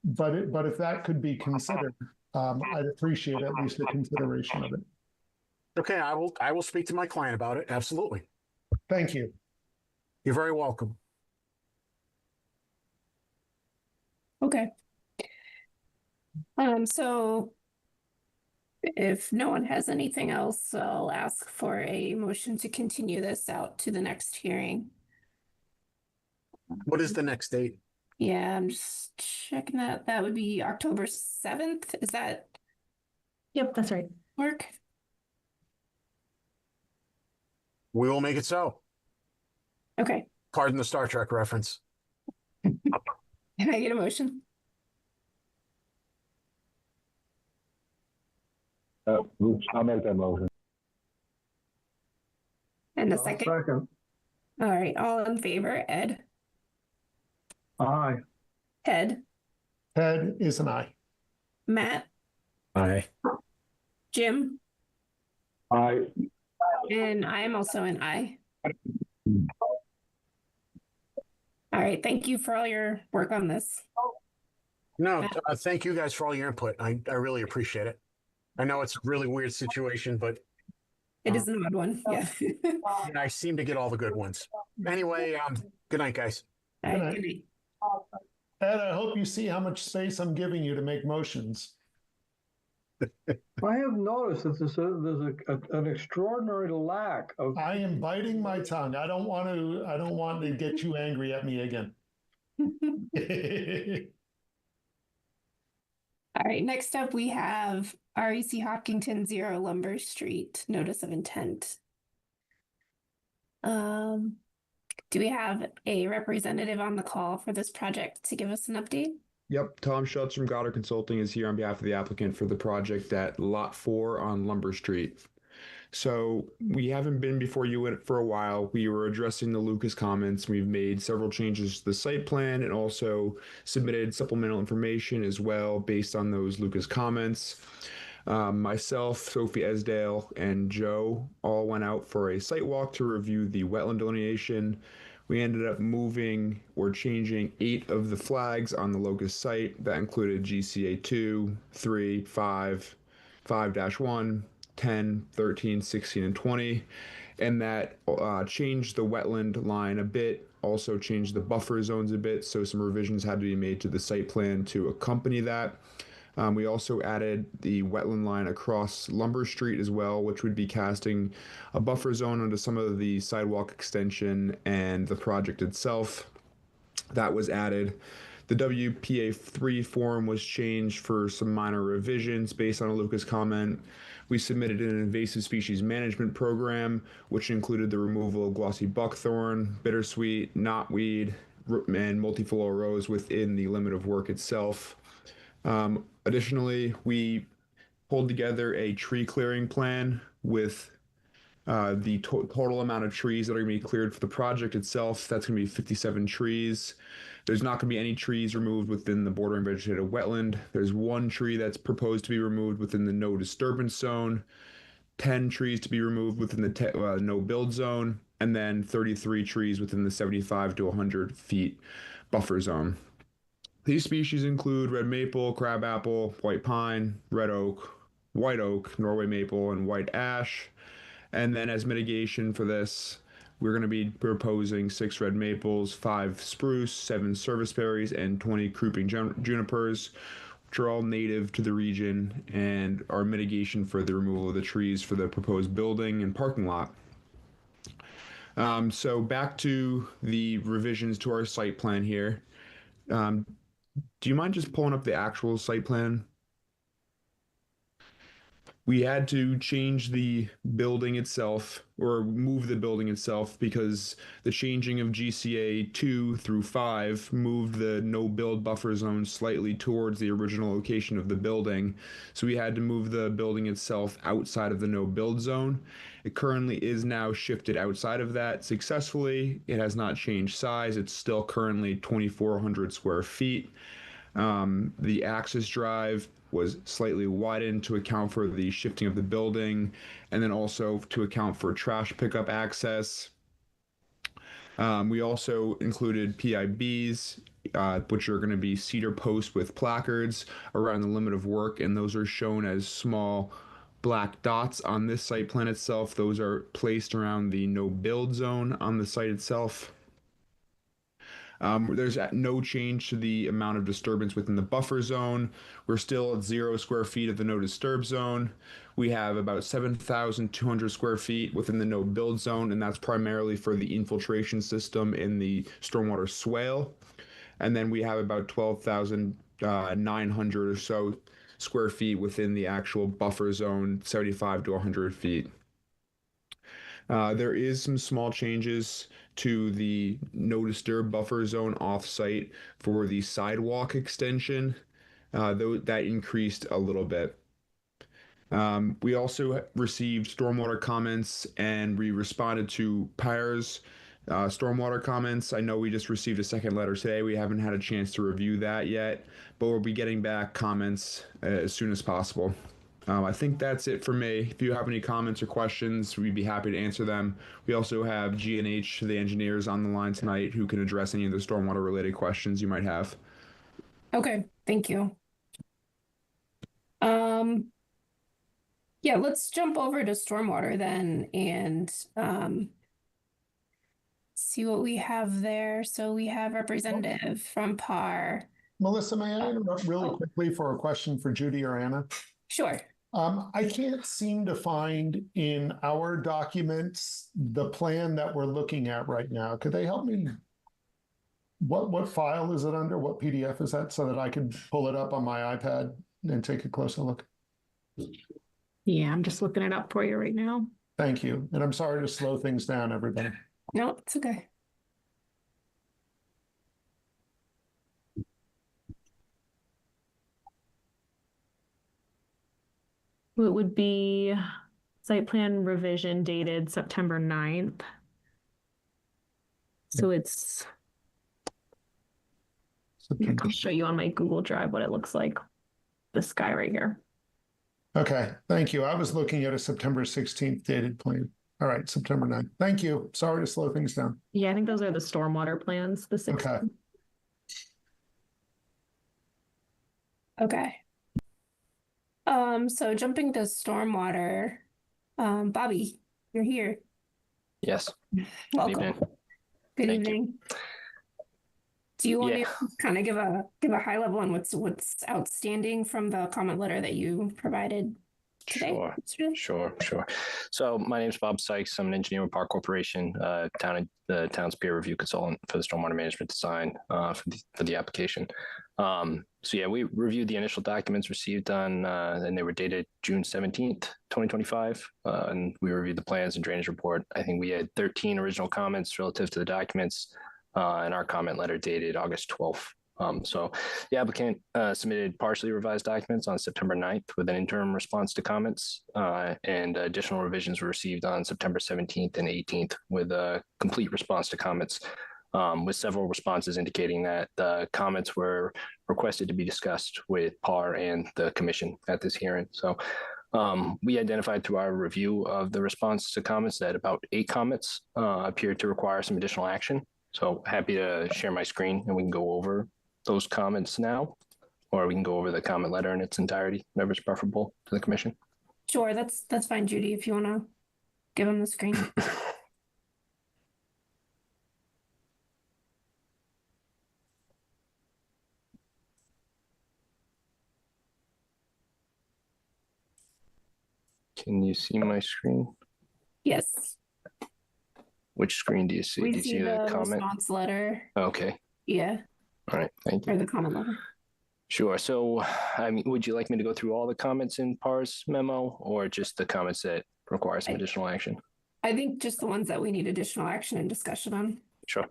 But if that could be considered, I'd appreciate at least a consideration of it. Okay, I will speak to my client about it. Absolutely. Thank you. You're very welcome. Okay. So if no one has anything else, I'll ask for a motion to continue this out to the next hearing. What is the next date? Yeah, I'm just checking that. That would be October 7th. Is that Yep, that's right. work? We will make it so. Okay. Pardon the Star Trek reference. Can I get a motion? I'll make that motion. And a second? Second. All right, all in favor, Ed? Aye. Ted? Ted is an aye. Matt? Aye. Jim? Aye. And I am also an aye. All right, thank you for all your work on this. No, thank you guys for all your input. I really appreciate it. I know it's a really weird situation, but It is an odd one, yeah. I seem to get all the good ones. Anyway, good night, guys. All right, Good night. good night. Ed, I hope you see how much space I'm giving you to make motions. I have noticed that there's an extraordinary lack of. I am biting my tongue. I don't want to get you angry at me again. All right, next up we have REC Hopkinton 0 Lumber Street, notice of intent. Do we have a representative on the call for this project to give us an update? Yep, Tom Schutz from Goddard Consulting is here on behalf of the applicant for the project at Lot 4 on Lumber Street. So we haven't been before you for a while. We were addressing the Lucas comments. We've made several changes to the site plan and also submitted supplemental information as well based on those Lucas comments. Myself, Sophie Esdale, and Joe all went out for a site walk to review the wetland delineation. We ended up moving or changing 8 of the flags on the locust site. That included GCA 2, 3, 5, 5-1, 10, 13, 16, and 20. And that changed the wetland line a bit, also changed the buffer zones a bit. So some revisions had to be made to the site plan to accompany that. We also added the wetland line across Lumber Street as well, which would be casting a buffer zone onto some of the sidewalk extension and the project itself. That was added. The WPA3 form was changed for some minor revisions based on a Lucas comment. We submitted an invasive species management program, which included the removal of glossy buckthorn, bittersweet, knotweed, and multiflora rose within the limit of work itself. Additionally, we pulled together a tree clearing plan with the total amount of trees that are going to be cleared for the project itself. That's going to be 57 trees. There's not going to be any trees removed within the bordering vegetative wetland. There's one tree that's proposed to be removed within the no disturbance zone, 10 trees to be removed within the no build zone, and then 33 trees within the 75 to 100 feet buffer zone. These species include red maple, crabapple, white pine, red oak, white oak, Norway maple, and white ash. And then as mitigation for this, we're going to be proposing 6 red maples, 5 spruce, 7 serviceberries, and 20 creeping junipers, which are all native to the region and are mitigation for the removal of the trees for the proposed building and parking lot. So back to the revisions to our site plan here. Do you mind just pulling up the actual site plan? We had to change the building itself or move the building itself because the changing of GCA 2 through 5 moved the no build buffer zone slightly towards the original location of the building. So we had to move the building itself outside of the no build zone. It currently is now shifted outside of that successfully. It has not changed size. It's still currently 2,400 square feet. The access drive was slightly widened to account for the shifting of the building and then also to account for trash pickup access. We also included PIBs, which are going to be cedar posts with placards around the limit of work, and those are shown as small black dots on this site plan itself. Those are placed around the no build zone on the site itself. There's no change to the amount of disturbance within the buffer zone. We're still at 0 square feet of the no disturb zone. We have about 7,200 square feet within the no build zone, and that's primarily for the infiltration system in the stormwater swale. And then we have about 12,900 or so square feet within the actual buffer zone, 75 to 100 feet. There is some small changes to the no disturb buffer zone off-site for the sidewalk extension, though that increased a little bit. We also received stormwater comments and we responded to PIRE's stormwater comments. I know we just received a second letter today. We haven't had a chance to review that yet, but we'll be getting back comments as soon as possible. I think that's it for me. If you have any comments or questions, we'd be happy to answer them. We also have G&H, the engineers, on the line tonight who can address any of the stormwater related questions you might have. Okay, thank you. Yeah, let's jump over to stormwater then and see what we have there. So we have representative from PAR. Melissa, may I interrupt really quickly for a question for Judy or Anna? Sure. I can't seem to find in our documents the plan that we're looking at right now. Could they help me? What file is it under? What PDF is that so that I can pull it up on my iPad and take a closer look? Yeah, I'm just looking it up for you right now. Thank you. And I'm sorry to slow things down, everybody. No, it's okay. It would be site plan revision dated September 9th. So it's, I'll show you on my Google Drive what it looks like. This guy right here. Okay, thank you. I was looking at a September 16th dated plan. All right, September 9th. Thank you. Sorry to slow things down. Yeah, I think those are the stormwater plans, the 6. Okay. Okay. So jumping to stormwater, Bobby, you're here. Yes. Welcome. evening. Good Thank you. evening. Do you want Yeah. to kind of give a high level on what's outstanding from the comment letter that you provided? today? Sure, yesterday? sure. So my name is Bob Sykes. I'm an engineer with Park Corporation, the town's peer review consultant for the stormwater management design for the application. So yeah, we reviewed the initial documents received on, and they were dated June 17th, 2025. And we reviewed the plans and drainage report. I think we had 13 original comments relative to the documents, and our comment letter dated August 12th. So the applicant submitted partially revised documents on September 9th with an interim response to comments, and additional revisions were received on September 17th and 18th with a complete response to comments, with several responses indicating that the comments were requested to be discussed with PAR and the commission at this hearing. So we identified through our review of the response to comments that about 8 comments appeared to require some additional action. So happy to share my screen and we can go over those comments now, or we can go over the comment letter in its entirety, whatever's preferable to the commission. Sure, that's fine, Judy, if you want to give him the screen. Can you see my screen? Yes. Which screen do you see? We Do you see the response letter. Okay. Yeah. All right. Thank you. Or the comment letter. Sure. So, I mean, would you like me to go through all the comments in PAR's memo or just the comments that require some additional action? I think just the ones that we need additional action and discussion on. Sure.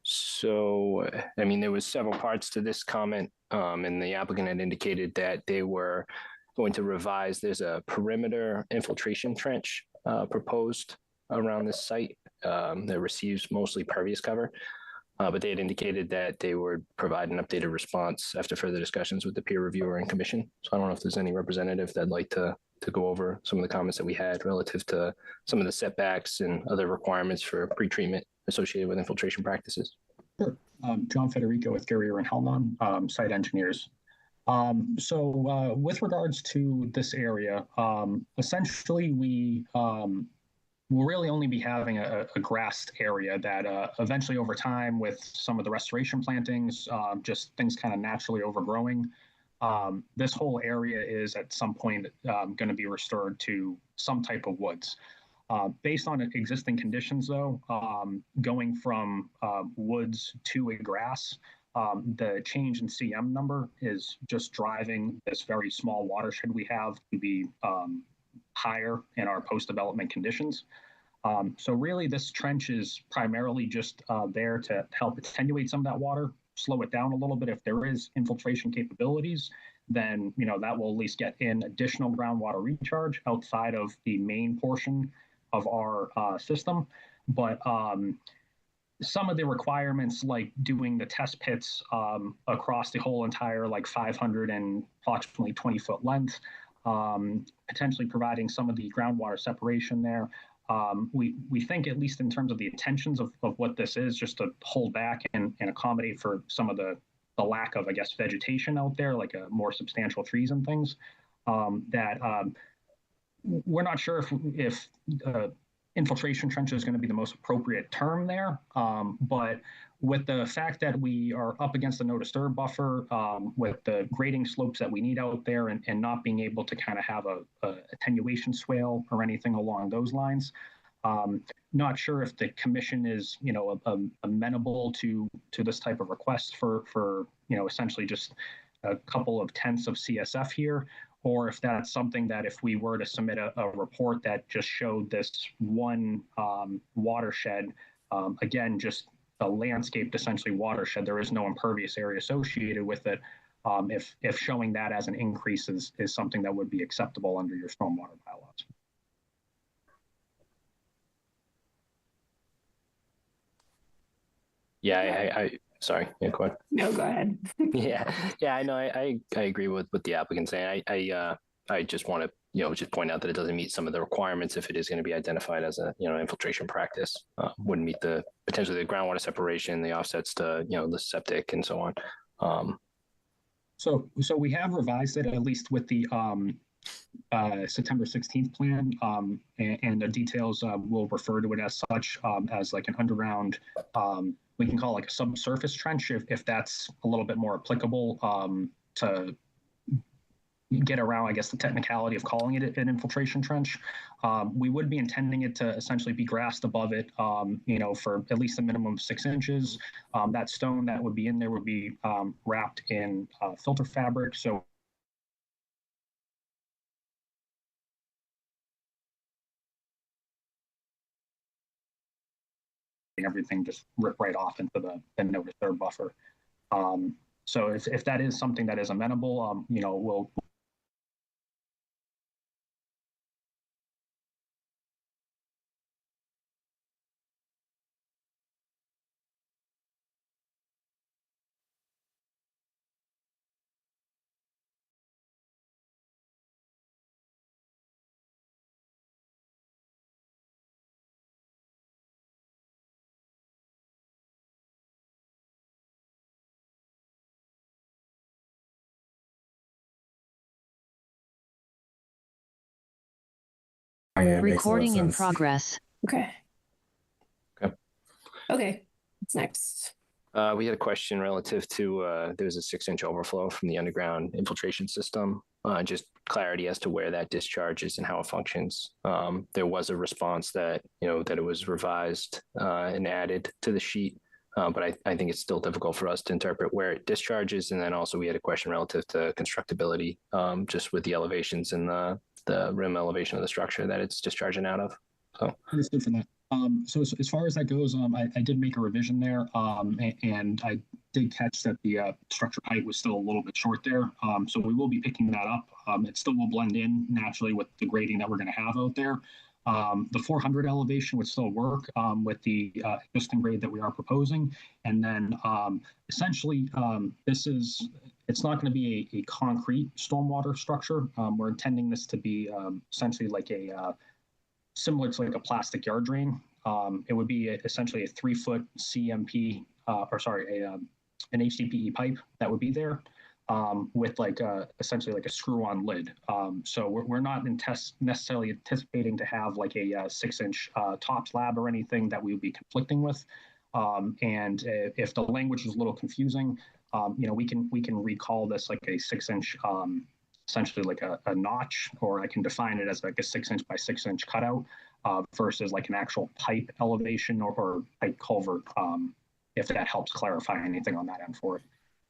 So, I mean, there was several parts to this comment, and the applicant had indicated that they were going to revise. There's a perimeter infiltration trench proposed around this site that receives mostly pervious cover, but they had indicated that they would provide an updated response after further discussions with the peer reviewer and commission. So I don't know if there's any representative that'd like to go over some of the comments that we had relative to some of the setbacks and other requirements for pretreatment associated with infiltration practices. Sure. John Federico with Guerrier and Hellman, site engineers. So with regards to this area, essentially we will really only be having a grassed area that eventually over time with some of the restoration plantings, just things kind of naturally overgrowing. This whole area is at some point going to be restored to some type of woods. Based on existing conditions though, going from woods to a grass, the change in CM number is just driving this very small watershed we have to be higher in our post-development conditions. So really this trench is primarily just there to help attenuate some of that water, slow it down a little bit. If there is infiltration capabilities, then that will at least get in additional groundwater recharge outside of the main portion of our system. But some of the requirements like doing the test pits across the whole entire 500 and approximately 20-foot length, potentially providing some of the groundwater separation there. We think, at least in terms of the intentions of what this is, just to hold back and accommodate for some of the lack of, I guess, vegetation out there, like more substantial trees and things, that we're not sure if infiltration trench is going to be the most appropriate term there. But with the fact that we are up against the no disturb buffer, with the grading slopes that we need out there and not being able to kind of have a attenuation swale or anything along those lines, not sure if the commission is, amenable to this type of request for essentially just a couple of tenths of CSF here, or if that's something that if we were to submit a report that just showed this one watershed, again, just a landscaped essentially watershed, there is no impervious area associated with it. If showing that as an increase is something that would be acceptable under your stormwater bylaws. Yeah, I sorry. Yeah, go ahead. No, go ahead. Yeah, I know. I agree with what the applicant saying. I just want to just point out that it doesn't meet some of the requirements if it is going to be identified as a infiltration practice. Wouldn't meet potentially the groundwater separation, the offsets to the septic and so on. So we have revised it, at least with the September 16th plan, and the details will refer to it as such, as like an underground, we can call it like a subsurface trench if that's a little bit more applicable to get around, I guess, the technicality of calling it an infiltration trench. We would be intending it to essentially be grassed above it, for at least a minimum of 6 inches. That stone that would be in there would be wrapped in filter fabric. So everything just rip right off into the no disturb buffer. So if that is something that is amenable, we'll Yeah, it makes a lot of Recording in sense. progress. Okay. Okay. Okay. What's next? We had a question relative to there's a 6-inch overflow from the underground infiltration system. Just clarity as to where that discharges and how it functions. There was a response that that it was revised and added to the sheet, but I think it's still difficult for us to interpret where it discharges. And then also we had a question relative to constructability, just with the elevations and the rim elevation of the structure that it's discharging out of. So understood for that. So as far as that goes, I did make a revision there, and I did catch that the structure height was still a little bit short there. So we will be picking that up. It still will blend in naturally with the grading that we're going to have out there. The 400 elevation would still work with the existing grade that we are proposing. And then essentially, it's not going to be a concrete stormwater structure. We're intending this to be essentially like similar to like a plastic yard drain. It would be essentially a 3-foot CMP, an HDPE pipe that would be there with essentially like a screw-on lid. So we're not necessarily anticipating to have like a 6-inch top slab or anything that we would be conflicting with. And if the language is a little confusing, we can recall this like a 6-inch essentially like a notch, or I can define it as like a 6-inch by 6-inch cutout versus like an actual pipe elevation or pipe culvert, if that helps clarify anything on that end for it.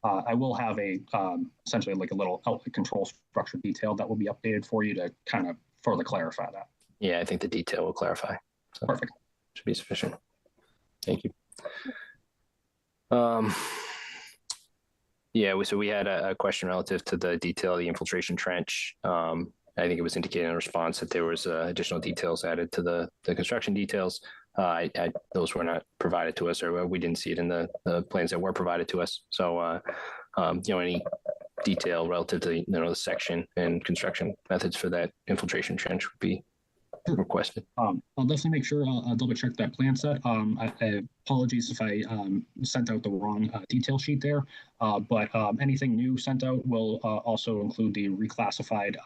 I will have essentially like a little outlet control structure detail that will be updated for you to kind of further clarify that. yeah, I think the detail will clarify. So Perfect. should be sufficient. Thank you. Yeah, so we had a question relative to the detail of the infiltration trench. I think it was indicated in response that there was additional details added to the construction details. Those were not provided to us, or we didn't see it in the plans that were provided to us. So, any detail relative to the section and construction methods for that infiltration trench would be requested. I'll definitely make sure I'll double check that plan set. I apologies if I sent out the wrong detail sheet there, but anything new sent out will also include the reclassified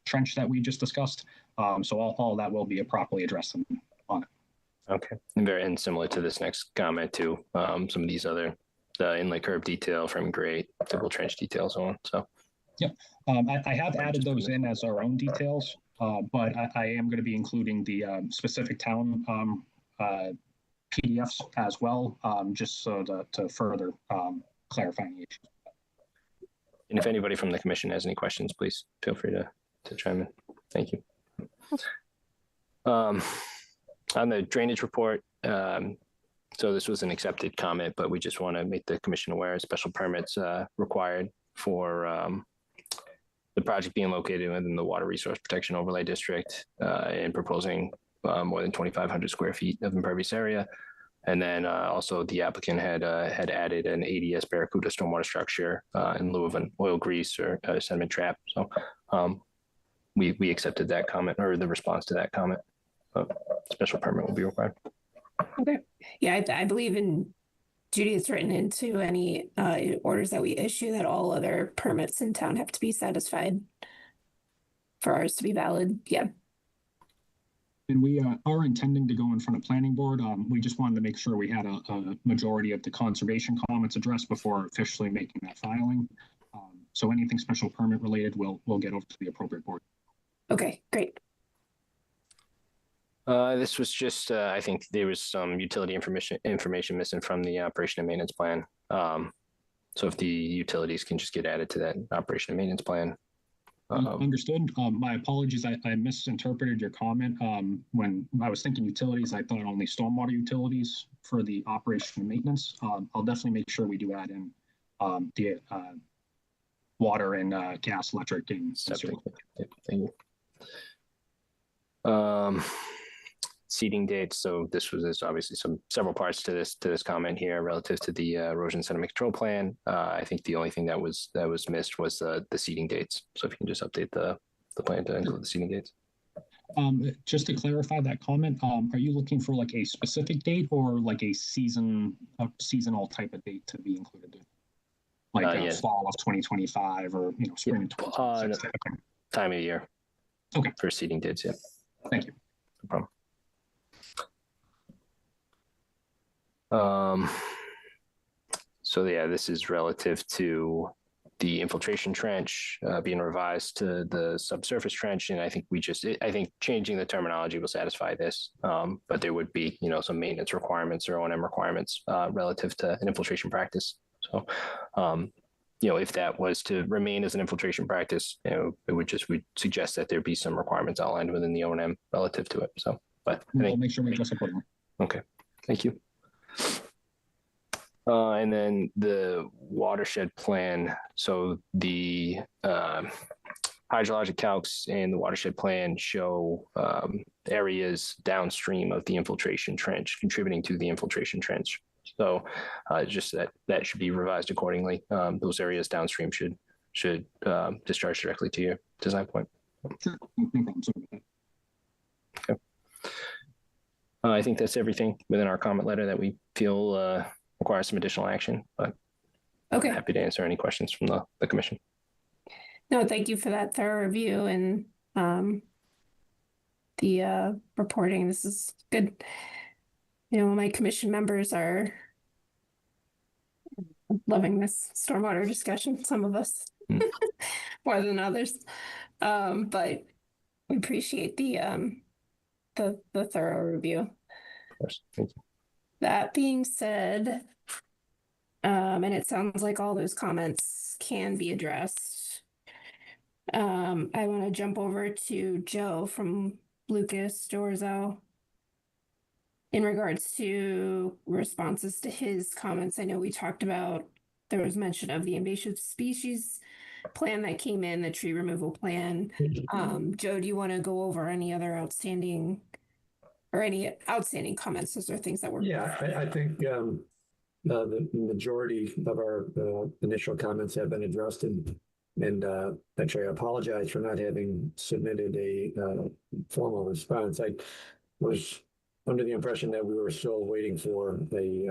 trench that we just discussed. So all that will be properly addressed on it. Okay, and similar to this next comment too, some of these other the inlet curb detail, frame grate, typical trench details, so on. So, yep, I have added those in as our own details. But I am going to be including the specific town PDFs as well, just so to further clarify the issue. And if anybody from the commission has any questions, please feel free to chime in. Thank you. On the drainage report, so this was an accepted comment, but we just want to make the commission aware special permits required for the project being located within the Water Resource Protection Overlay District and proposing more than 2,500 square feet of impervious area. And then also the applicant had added an ADS Barracuda stormwater structure in lieu of an oil grease or sediment trap. So we accepted that comment, or the response to that comment. Special permit will be required. Okay. Yeah, I believe in Judy, it's written into any orders that we issue that all other permits in town have to be satisfied for ours to be valid. Yeah. And we are intending to go in front of planning board. We just wanted to make sure we had a majority of the conservation comments addressed before officially making that filing. So anything special permit related, we'll get over to the appropriate board. Okay, great. This was just, I think there was some utility information missing from the operation and maintenance plan. So if the utilities can just get added to that operation and maintenance plan. Understood. My apologies. I misinterpreted your comment. When I was thinking utilities, I thought only stormwater utilities for the operation and maintenance. I'll definitely make sure we do add in the water and gas, electric, and Septic. Thank you. Seating dates. So there's obviously several parts to this comment here relative to the erosion sediment control plan. I think the only thing that was missed was the seating dates. So if you can just update the plan to include the seating dates. Just to clarify that comment, are you looking for like a specific date or like a seasonal type of date to be included? Like Yeah. fall of 2025 or spring of 2026? Okay. Time of year. Okay. For seating dates, yeah. Thank you. No problem. So yeah, this is relative to the infiltration trench being revised to the subsurface trench, and I think I think changing the terminology will satisfy this. But there would be some maintenance requirements or O&M requirements relative to an infiltration practice. So if that was to remain as an infiltration practice, we'd suggest that there be some requirements outlined within the O&M relative to it. So, but We'll make sure we address accordingly. Okay, thank you. And then the watershed plan. So the hydrologic calcs and the watershed plan show areas downstream of the infiltration trench contributing to the infiltration trench. So just that should be revised accordingly. Those areas downstream should discharge directly to your design point. Sure. No problem. Sorry about that. Okay. I think that's everything within our comment letter that we feel requires some additional action, but Okay. I'm happy to answer any questions from the commission. No, thank you for that thorough review and the reporting. This is good. My commission members are loving this stormwater discussion, some of us more than others. But we appreciate the thorough review. Of course. Thank you. That being said, and it sounds like all those comments can be addressed. I want to jump over to Joe from Lucas Dorzo. In regards to responses to his comments, I know we talked about, there was mention of the invasive species plan that came in, the tree removal plan. Joe, do you want to go over any other outstanding comments? Those are things that were. Yeah, I think the majority of our initial comments have been addressed, and actually I apologize for not having submitted a formal response. I was under the impression that we were still waiting for a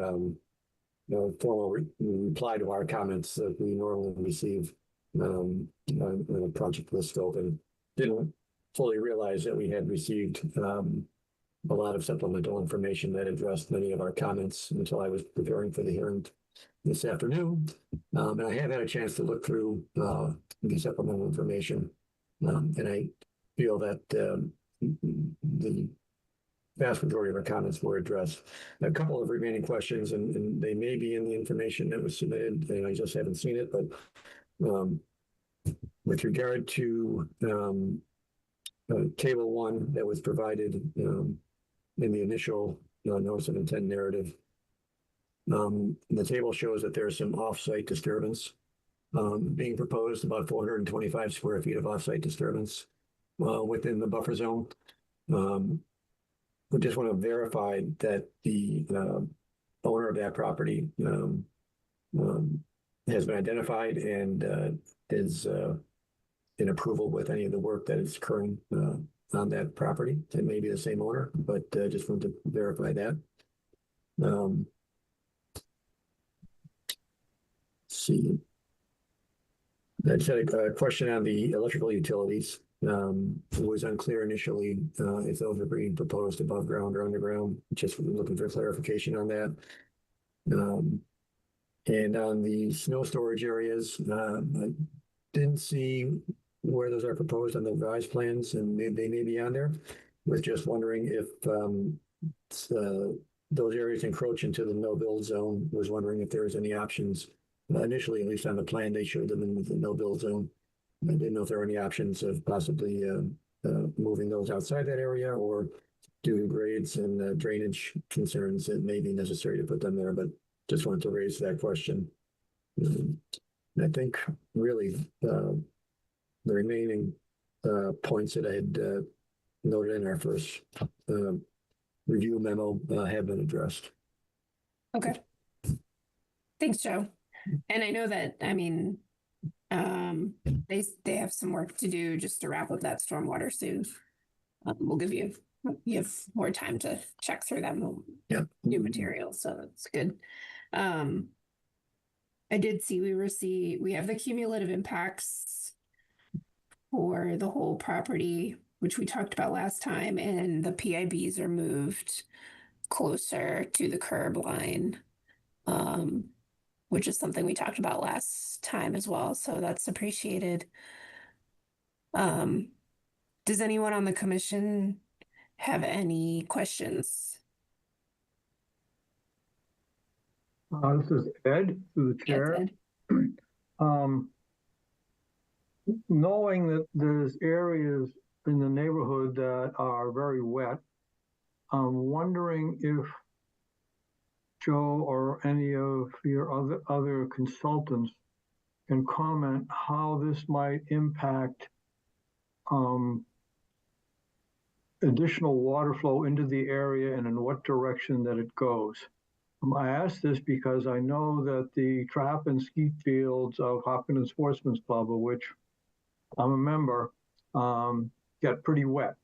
formal reply to our comments that we normally receive on a project this scope, and didn't fully realize that we had received a lot of supplemental information that addressed many of our comments until I was preparing for the hearing this afternoon. And I have had a chance to look through the supplemental information, and I feel that the vast majority of our comments were addressed. A couple of remaining questions, and they may be in the information that was submitted, and I just haven't seen it, but with regard to table 1 that was provided in the initial notice of intent narrative, the table shows that there's some off-site disturbance being proposed, about 425 square feet of off-site disturbance within the buffer zone. We just want to verify that the owner of that property has been identified and is in approval with any of the work that is occurring on that property. It may be the same owner, but just want to verify that. See. I just had a question on the electrical utilities. It was unclear initially if those were being proposed above ground or underground. Just looking for clarification on that. And on the snow storage areas, didn't see where those are proposed on the revised plans, and they may be on there. Was just wondering if those areas encroach into the no-build zone. Was wondering if there was any options. Initially, at least on the plan, they showed them in the no-build zone. I didn't know if there were any options of possibly moving those outside that area, or due to grades and drainage concerns, it may be necessary to put them there, but just wanted to raise that question. I think really the remaining points that I had noted in our first review memo have been addressed. Okay. Thanks, Joe. And I know that, I mean, they have some work to do just to wrap up that stormwater soon. We'll give you have more time to check through that new material, so that's good. I did see we have the cumulative impacts for the whole property, which we talked about last time, and the PIBs are moved closer to the curb line, which is something we talked about last time as well, so that's appreciated. Does anyone on the commission have any questions? This is Ed, through the chair. Knowing that there's areas in the neighborhood that are very wet, I'm wondering if Joe or any of your other consultants can comment how this might impact additional water flow into the area and in what direction that it goes. I ask this because I know that the trap and skeet fields of Hopkins Sportsman's Club, of which I'm a member, get pretty wet.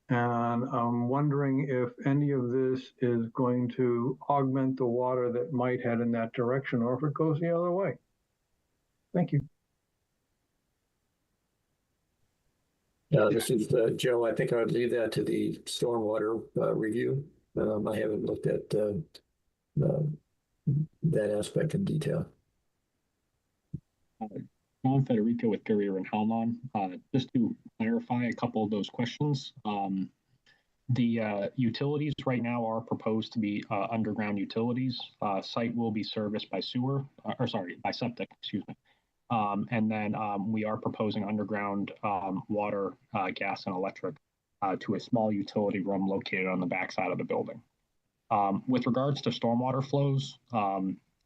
And I'm wondering if any of this is going to augment the water that might head in that direction, or if it goes the other way. Thank you. This is Joe. I think I would leave that to the stormwater review. I haven't looked at that aspect in detail. John Federico with Gurrier and Halnon. Just to clarify a couple of those questions. The utilities right now are proposed to be underground utilities. Site will be serviced by by septic, excuse me. And then we are proposing underground water, gas, and electric to a small utility room located on the backside of the building. With regards to stormwater flows,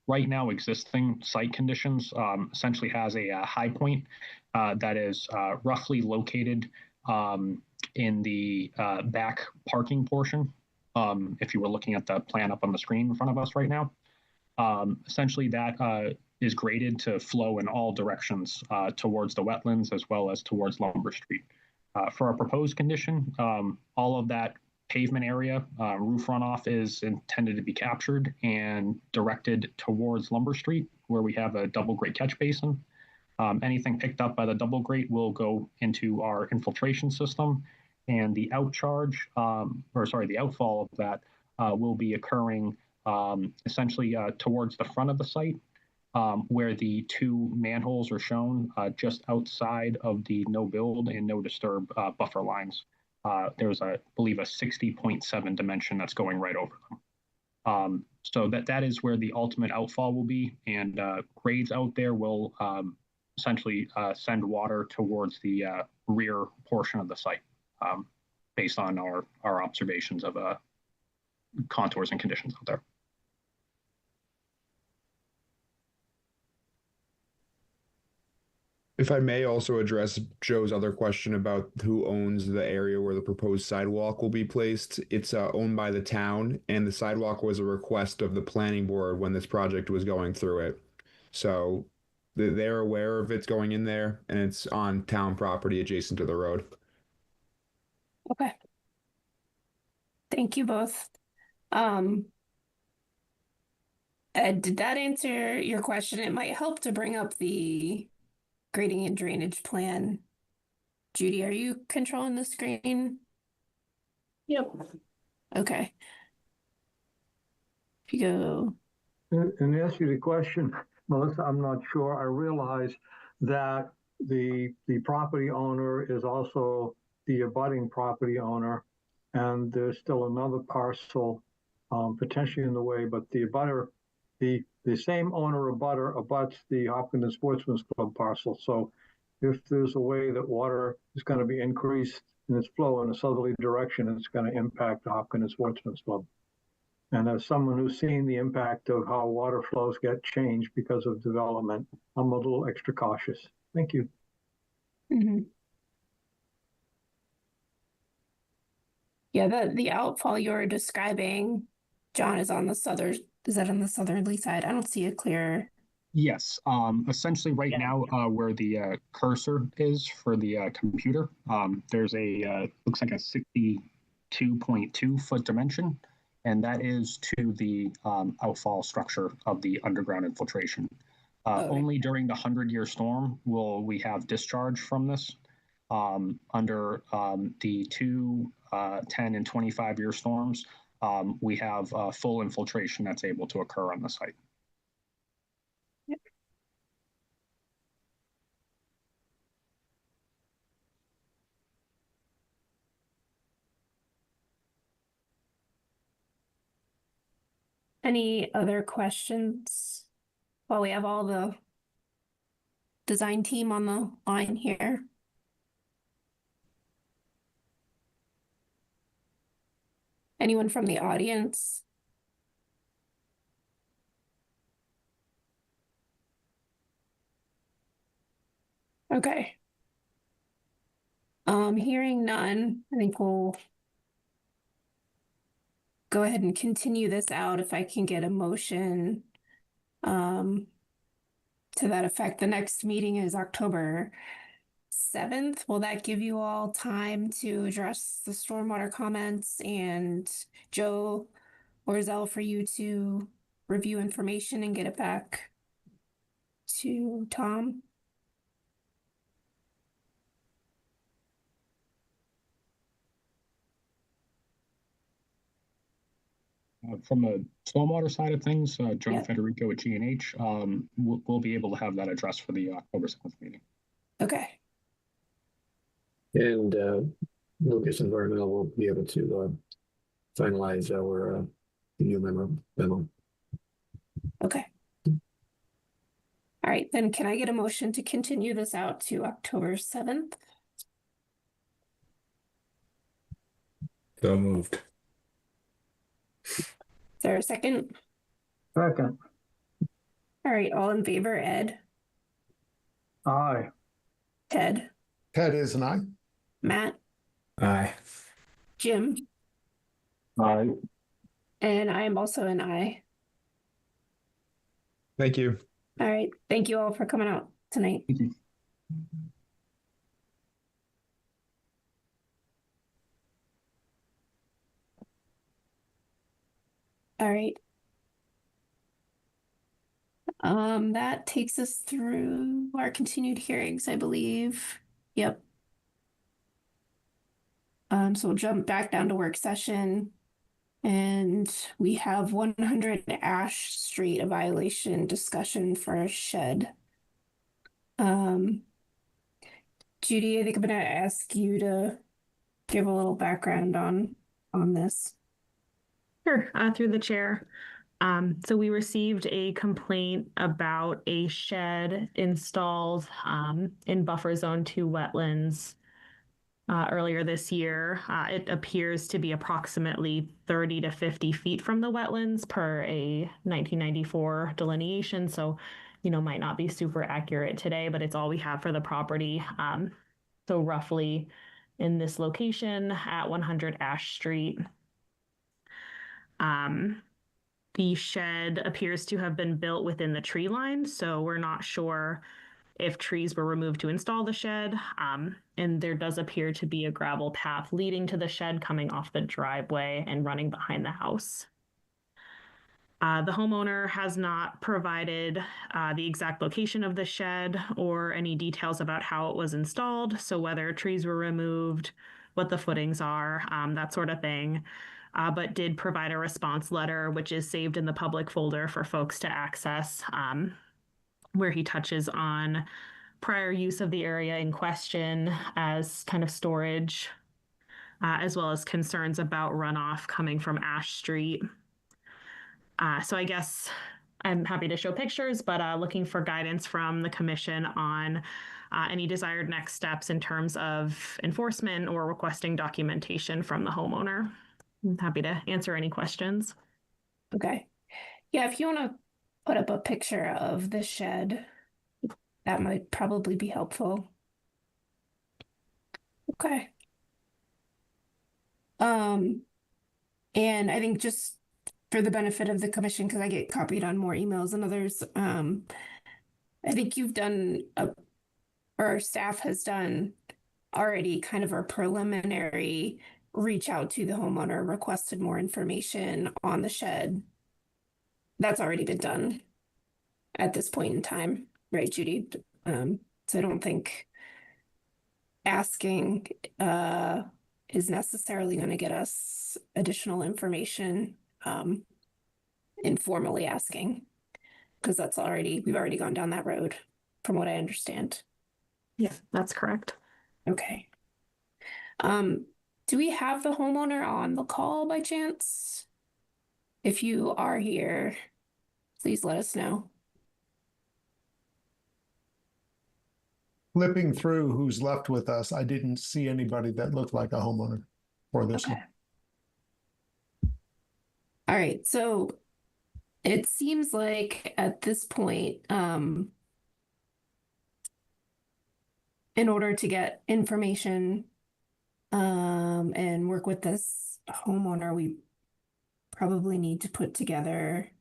right now existing site conditions essentially has a high point that is roughly located in the back parking portion. If you were looking at the plan up on the screen in front of us right now, essentially that is graded to flow in all directions towards the wetlands as well as towards Lumber Street. For our proposed condition, all of that pavement area, roof runoff is intended to be captured and directed towards Lumber Street, where we have a double grate catch basin. Anything picked up by the double grate will go into our infiltration system, and the outfall of that will be occurring essentially towards the front of the site, where the two manholes are shown just outside of the no build and no disturb buffer lines. There's, I believe, a 60.7 dimension that's going right over them. So that is where the ultimate outfall will be, and grades out there will essentially send water towards the rear portion of the site, based on our observations of contours and conditions out there. If I may also address Joe's other question about who owns the area where the proposed sidewalk will be placed. It's owned by the town, and the sidewalk was a request of the planning board when this project was going through it. So they're aware of it's going in there, and it's on town property adjacent to the road. Okay. Thank you both. Ed, did that answer your question? It might help to bring up the grading and drainage plan. Judy, are you controlling the screen? Yep. Okay. If you go. And to answer the question, Melissa, I'm not sure. I realize that the property owner is also the abutting property owner, and there's still another parcel potentially in the way, but the abutter, the same owner abutter abuts the Hopkinton Sportsman's Club parcel. So if there's a way that water is going to be increased in its flow in a southerly direction, it's going to impact the Hopkinton Sportsman's Club. And as someone who's seen the impact of how water flows get changed because of development, I'm a little extra cautious. Thank you. Mm-hmm. Yeah, the outfall you're describing, John, is on the is that on the southerly side? I don't see a clear. Yes. Essentially right now, where the cursor is for the computer, there's a looks like a 62.2 foot dimension, and that is to the outfall structure of the underground infiltration. Okay. Only during the 100-year storm will we have discharge from this. Under the 2, 10, and 25-year storms, we have full infiltration that's able to occur on the site. Yep. Any other questions while we have all the design team on the line here? Anyone from the audience? Okay. Hearing none, I think we'll go ahead and continue this out if I can get a motion to that effect. The next meeting is October 7th. Will that give you all time to address the stormwater comments, and Joe or Zell for you to review information and get it back to Tom? From the stormwater side of things, John Federico at G&H, we'll be able to have that addressed for the October 7th meeting. Okay. And Lucas Environmental will be able to finalize our new memo. Okay. All right, then can I get a motion to continue this out to October 7th? So moved. Is there a second? Second. All right, all in favor, Ed? Aye. Ted? Ted is an aye. Matt? Aye. Jim? Aye. And I am also an aye. Thank you. All right, thank you all for coming out tonight. Thank you. All right. That takes us through our continued hearings, I believe. Yep. So we'll jump back down to work session, and we have 100 Ash Street, a violation discussion for a shed. Judy, I think I'm gonna ask you to give a little background on this. Sure, through the chair. So we received a complaint about a shed installed in buffer zone 2 wetlands earlier this year. It appears to be approximately 30 to 50 feet from the wetlands per a 1994 delineation. So, might not be super accurate today, but it's all we have for the property. So roughly in this location at 100 Ash Street. The shed appears to have been built within the tree line, so we're not sure if trees were removed to install the shed. And there does appear to be a gravel path leading to the shed coming off the driveway and running behind the house. The homeowner has not provided the exact location of the shed or any details about how it was installed, so whether trees were removed, what the footings are, that sort of thing. But did provide a response letter, which is saved in the public folder for folks to access, where he touches on prior use of the area in question as kind of storage, as well as concerns about runoff coming from Ash Street. So I guess I'm happy to show pictures, but looking for guidance from the commission on any desired next steps in terms of enforcement or requesting documentation from the homeowner. I'm happy to answer any questions. Okay. Yeah, if you want to put up a picture of the shed, that might probably be helpful. Okay. And I think just for the benefit of the commission, because I get copied on more emails than others, I think you've done or our staff has done already kind of a preliminary reach out to the homeowner, requested more information on the shed. That's already been done at this point in time, right, Judy? So I don't think asking is necessarily going to get us additional information, informally asking, because we've already gone down that road from what I understand. Yeah, that's correct. Okay. Do we have the homeowner on the call by chance? If you are here, please let us know. Flipping through who's left with us, I didn't see anybody that looked like a homeowner for this Okay. one. All right, so it seems like at this point, in order to get information and work with this homeowner, we probably need to put together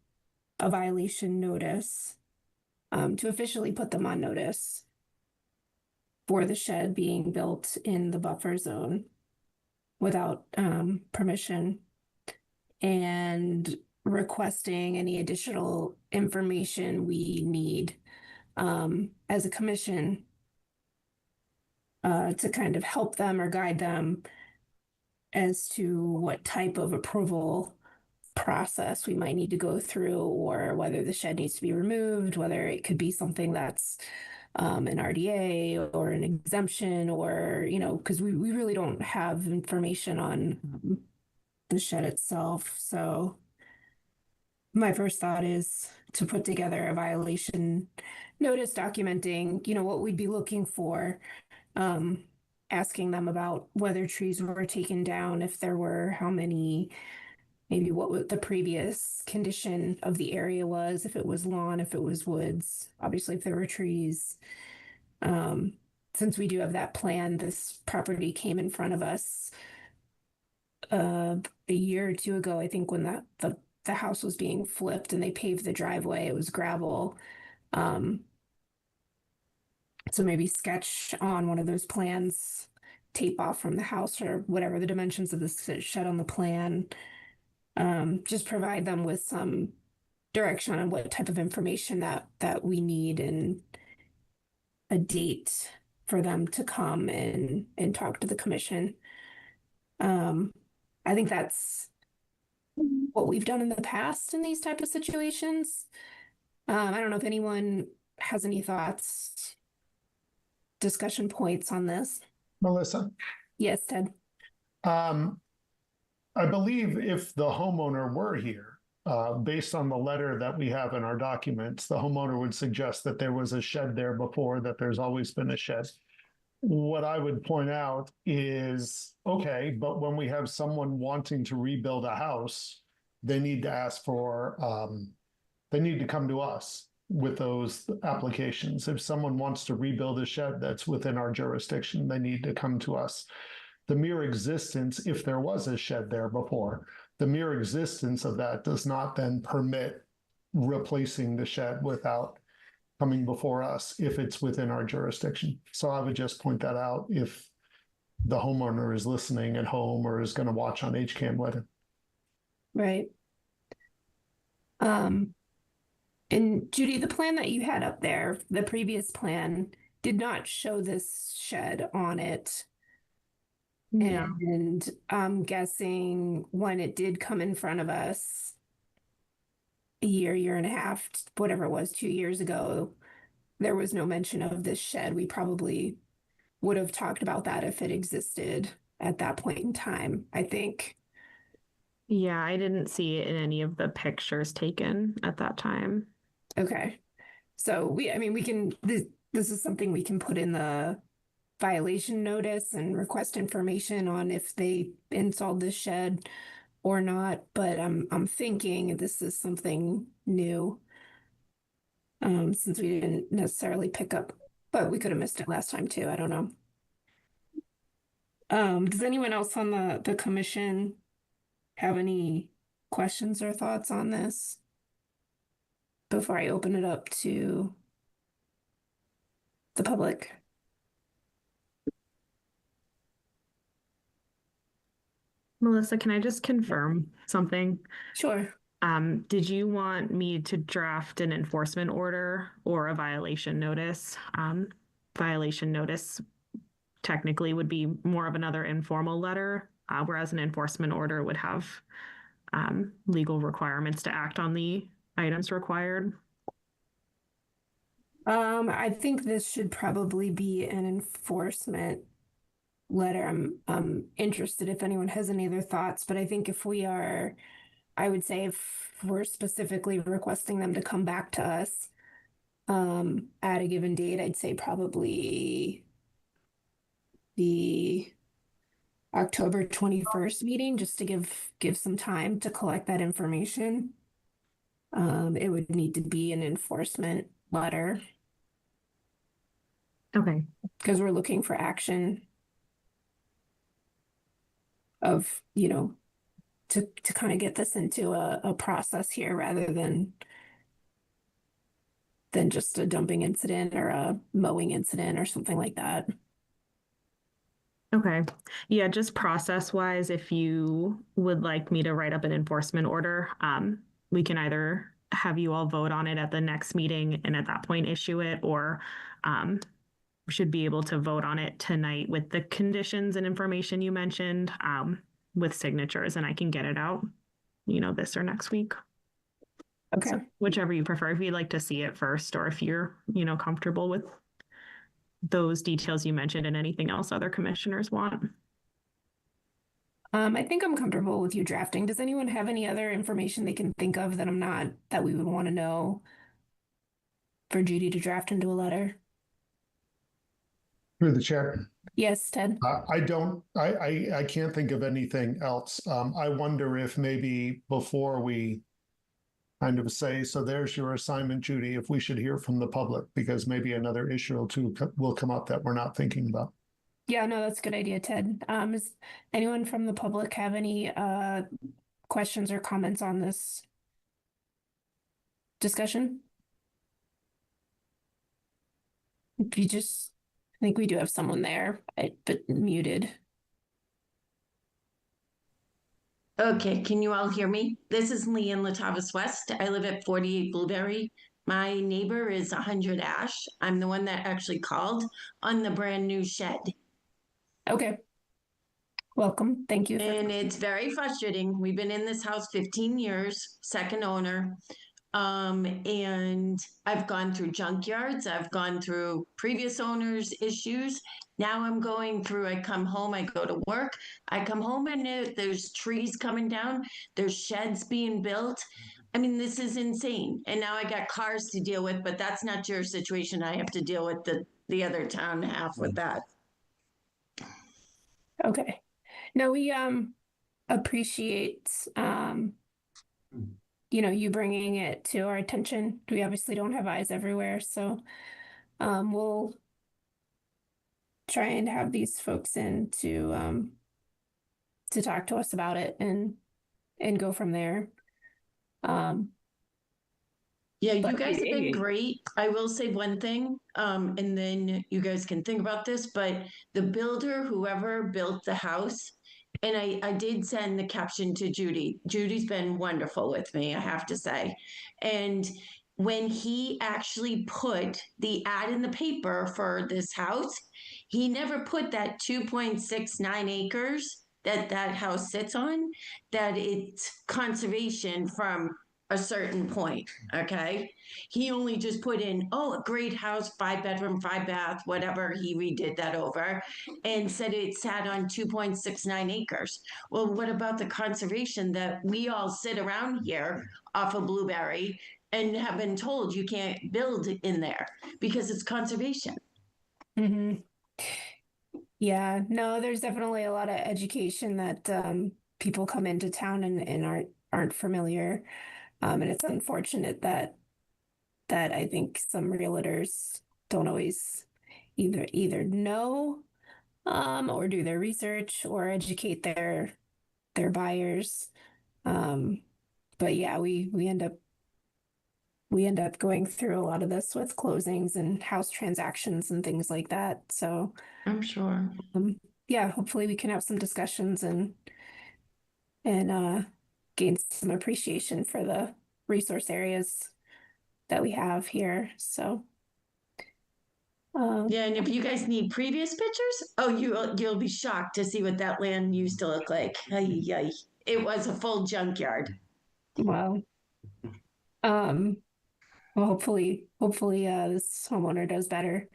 a violation notice to officially put them on notice for the shed being built in the buffer zone without permission, and requesting any additional information we need as a commission to kind of help them or guide them as to what type of approval process we might need to go through, or whether the shed needs to be removed, whether it could be something that's an RDA or an exemption, or, because we really don't have information on the shed itself. So my first thought is to put together a violation notice documenting, what we'd be looking for, asking them about whether trees were taken down, if there were, how many, maybe what the previous condition of the area was, if it was lawn, if it was woods, obviously if there were trees. Since we do have that plan, this property came in front of us a year or two ago, I think, when the house was being flipped and they paved the driveway. It was gravel. So maybe sketch on one of those plans, tape off from the house or whatever the dimensions of the shed on the plan. Just provide them with some direction on what type of information that we need, and a date for them to come and talk to the commission. I think that's what we've done in the past in these type of situations. I don't know if anyone has any thoughts, discussion points on this. Melissa? Yes, Ted. I believe if the homeowner were here, based on the letter that we have in our documents, the homeowner would suggest that there was a shed there before, that there's always been a shed. What I would point out is, okay, but when we have someone wanting to rebuild a house, they need to ask for, they need to come to us with those applications. If someone wants to rebuild a shed that's within our jurisdiction, they need to come to us. The mere existence, if there was a shed there before, the mere existence of that does not then permit replacing the shed without coming before us if it's within our jurisdiction. So I would just point that out if the homeowner is listening at home or is going to watch on HCAM later. Right. And Judy, the plan that you had up there, the previous plan, did not show this shed on it. Yeah. And I'm guessing when it did come in front of us a year and a half, whatever it was, 2 years ago, there was no mention of this shed. We probably would have talked about that if it existed at that point in time, I think. Yeah, I didn't see it in any of the pictures taken at that time. Okay. So we can, this is something we can put in the violation notice and request information on if they installed this shed or not, but I'm thinking this is something new. Since we didn't necessarily pick up, but we could have missed it last time too. I don't know. Does anyone else on the commission have any questions or thoughts on this before I open it up to the public? Melissa, can I just confirm something? Sure. Did you want me to draft an enforcement order or a violation notice? Violation notice technically would be more of another informal letter, whereas an enforcement order would have legal requirements to act on the items required. I think this should probably be an enforcement letter. I'm interested if anyone has any other thoughts, but I think if we are, I would say if we're specifically requesting them to come back to us at a given date, I'd say probably the October 21st meeting, just to give some time to collect that information. It would need to be an enforcement letter. Okay. Because we're looking for action of, to kind of get this into a process here rather than just a dumping incident or a mowing incident or something like that. Okay. Yeah, just process wise, if you would like me to write up an enforcement order, we can either have you all vote on it at the next meeting and at that point issue it, or we should be able to vote on it tonight with the conditions and information you mentioned, with signatures, and I can get it out, this or next week. Okay. So whichever you prefer, if you'd like to see it first, or if you're, comfortable with those details you mentioned and anything else other commissioners want. I think I'm comfortable with you drafting. Does anyone have any other information they can think of that we would want to know for Judy to draft into a letter? Through the chair. Yes, Ted. I can't think of anything else. I wonder if maybe before we kind of say, so there's your assignment, Judy, if we should hear from the public, because maybe another issue or two will come up that we're not thinking about. Yeah, no, that's a good idea, Ted. Does anyone from the public have any questions or comments on this discussion? I think we do have someone there, but muted. Okay, can you all hear me? This is Leanne Latavas West. I live at 48 Blueberry. My neighbor is 100 Ash. I'm the one that actually called on the brand new shed. Okay. Welcome. Thank you. And it's very frustrating. We've been in this house 15 years, second owner. And I've gone through junkyards. I've gone through previous owners' issues. Now I come home, I go to work. I come home and there's trees coming down. There's sheds being built. I mean, this is insane. And now I got cars to deal with, but that's not your situation. I have to deal with the other town half with that. Okay. No, we appreciate you bringing it to our attention. We obviously don't have eyes everywhere, so we'll try and have these folks in to talk to us about it and go from there. Yeah, you guys have been great. I will say one thing, and then you guys can think about this, but the builder, whoever built the house, and I did send the caption to Judy. Judy's been wonderful with me, I have to say. And when he actually put the ad in the paper for this house, he never put that 2.69 acres that house sits on, that it's conservation from a certain point, okay? He only just put in, oh, a great house, 5 bedroom, 5 bath, whatever, he redid that over and said it sat on 2.69 acres. Well, what about the conservation that we all sit around here off of Blueberry and have been told you can't build in there because it's conservation? Mm-hmm. Yeah, no, there's definitely a lot of education that people come into town and aren't familiar. And it's unfortunate that I think some realtors don't always either know or do their research or educate their buyers. But yeah, we end up going through a lot of this with closings and house transactions and things like that. So I'm sure. yeah, hopefully we can have some discussions and gain some appreciation for the resource areas that we have here. So yeah, and if you guys need previous pictures, oh, you'll be shocked to see what that land used to look like. Ay, ay. It was a full junkyard. wow. Well, hopefully this homeowner does better.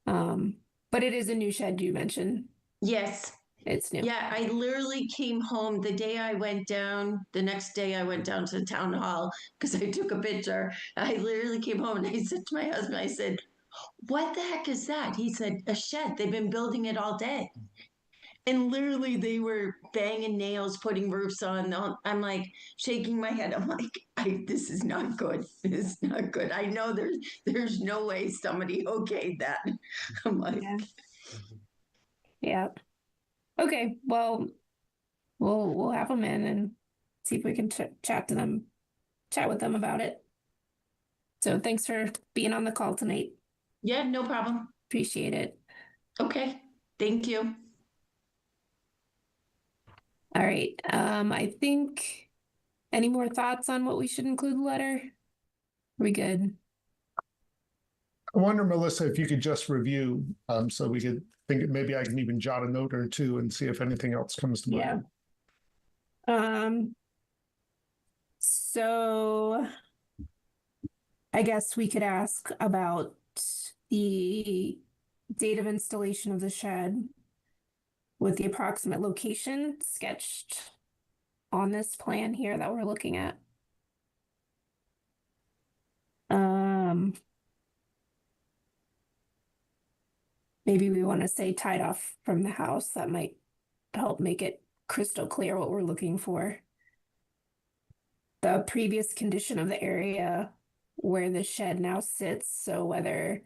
But it is a new shed you mentioned. Yes. It's new. Yeah, I literally came home the next day I went down to the town hall because I took a picture. I literally came home and I said to my husband, I said, what the heck is that? He said, a shed. They've been building it all day. And literally they were banging nails, putting roofs on. I'm like shaking my head. I'm like, this is not good. This is not good. I know there's no way somebody okayed that. I'm like, yeah. Okay, well, we'll have them in and see if we can chat with them about it. So thanks for being on the call tonight. Yeah, no problem. Appreciate it. Okay, thank you. All right. I think any more thoughts on what we should include in the letter? Are we good? I wonder, Melissa, if you could just review, so we could think maybe I can even jot a note or two and see if anything else comes to mind. Yeah. So I guess we could ask about the date of installation of the shed with the approximate location sketched on this plan here that we're looking at. Maybe we want to say tied off from the house. That might help make it crystal clear what we're looking for. The previous condition of the area where the shed now sits, so whether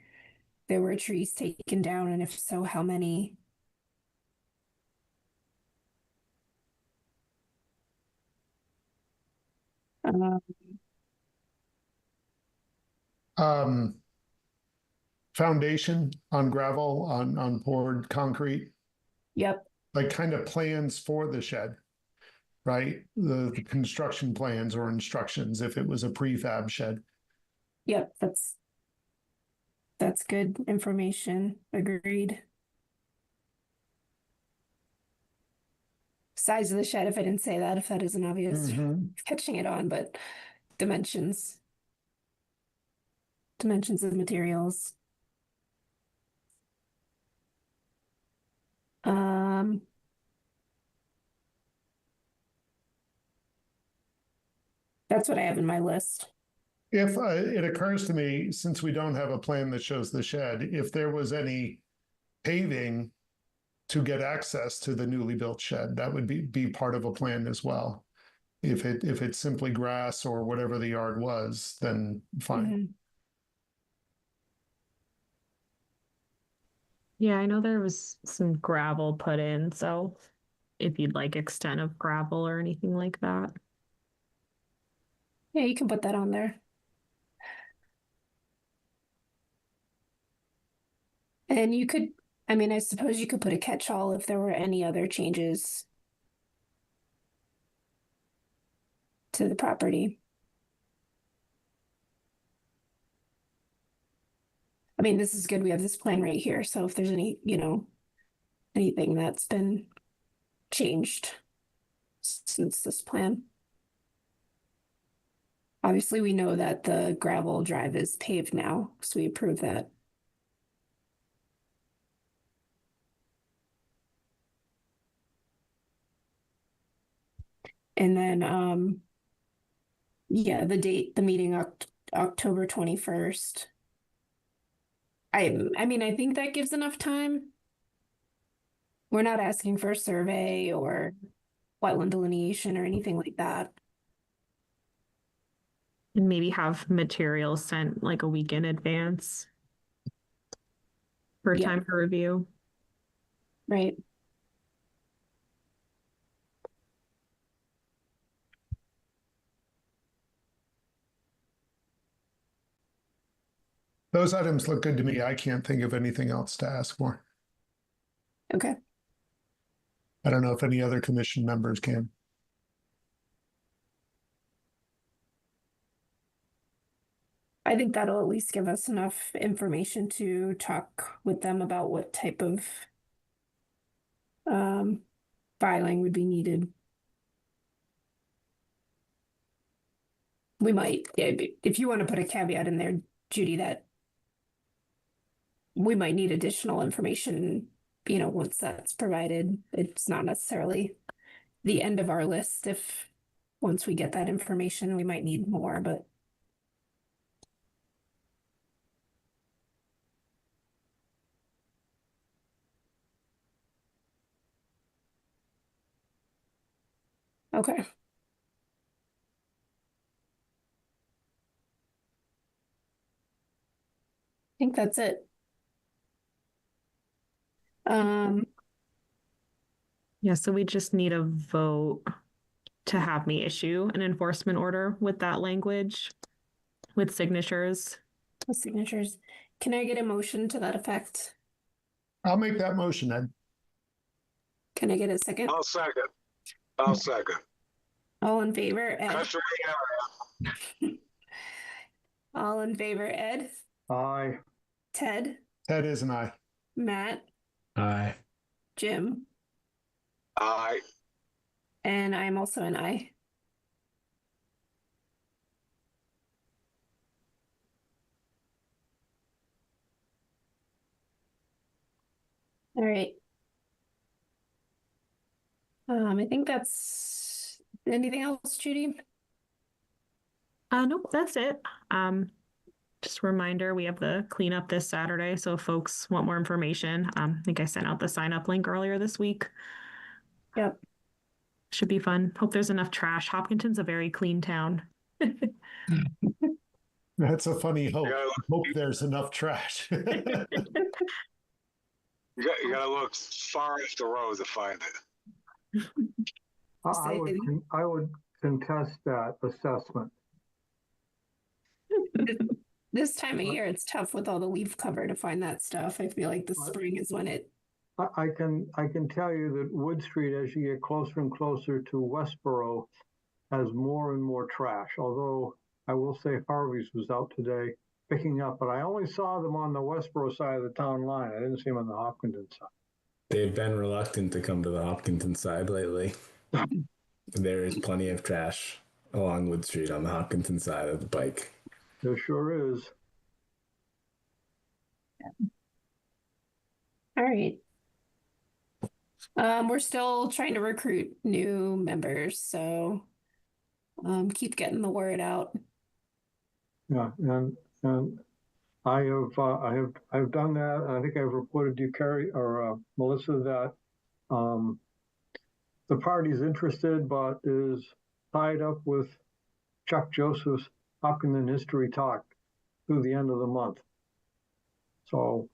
there were trees taken down, and if so, how many. Foundation on gravel, on poured concrete. Yep. Like kind of plans for the shed, right? The construction plans or instructions if it was a prefab shed. Yep, that's good information. Agreed. Size of the shed, if I didn't say that, if that isn't obvious, catching it on, but dimensions of materials. That's what I have in my list. If it occurs to me, since we don't have a plan that shows the shed, if there was any paving to get access to the newly built shed, that would be part of a plan as well. If it's simply grass or whatever the yard was, then fine. Yeah, I know there was some gravel put in, so if you'd like extent of gravel or anything like that. Yeah, you can put that on there. And you could, I mean, I suppose you could put a catch-all if there were any other changes to the property. I mean, this is good. We have this plan right here. So if there's any, anything that's been changed since this plan. Obviously, we know that the gravel drive is paved now, so we approve that. And then, yeah, the meeting October 21st. I mean, I think that gives enough time. We're not asking for a survey or wetland delineation or anything like that. And maybe have materials sent like a week in advance for Yeah. time for review. Right. Those items look good to me. I can't think of anything else to ask for. Okay. I don't know if any other commission members can. I think that'll at least give us enough information to talk with them about what type of filing would be needed. We might, yeah, if you want to put a caveat in there, Judy, that we might need additional information, once that's provided. It's not necessarily the end of our list. If once we get that information, we might need more, but okay. I think that's it. Yeah, so we just need a vote to have me issue an enforcement order with that language, with signatures. With signatures. Can I get a motion to that effect? I'll make that motion, Ed. Can I get a second? I'll second. I'll second. All in favor, Ed? Customary area. All in favor, Ed? Aye. Ted? Ted is an aye. Matt? Aye. Jim? Aye. And I'm also an aye. All right. I think that's anything else, Judy? Nope, that's it. Just a reminder, we have the cleanup this Saturday, so if folks want more information, I think I sent out the sign up link earlier this week. Yep. Should be fun. Hope there's enough trash. Hopkinton's a very clean town. That's a funny hope. Yeah. Hope there's enough trash. You gotta look far off the road to find it. I would contest that assessment. This time of year, it's tough with all the leaf cover to find that stuff. I feel like the spring is when it. I can tell you that Wood Street, as you get closer and closer to Westboro, has more and more trash. Although I will say Harvey's was out today picking up, but I only saw them on the Westboro side of the town line. I didn't see them on the Hopkinton side. They've been reluctant to come to the Hopkinton side lately. There is plenty of trash along Wood Street on the Hopkinton side of the bike. There sure is. All right. We're still trying to recruit new members, so keep getting the word out. Yeah, and I have done that. I think I've reported to Carrie or Melissa that the party's interested but is tied up with Chuck Joseph's Hopkinton History Talk through the end of the month. So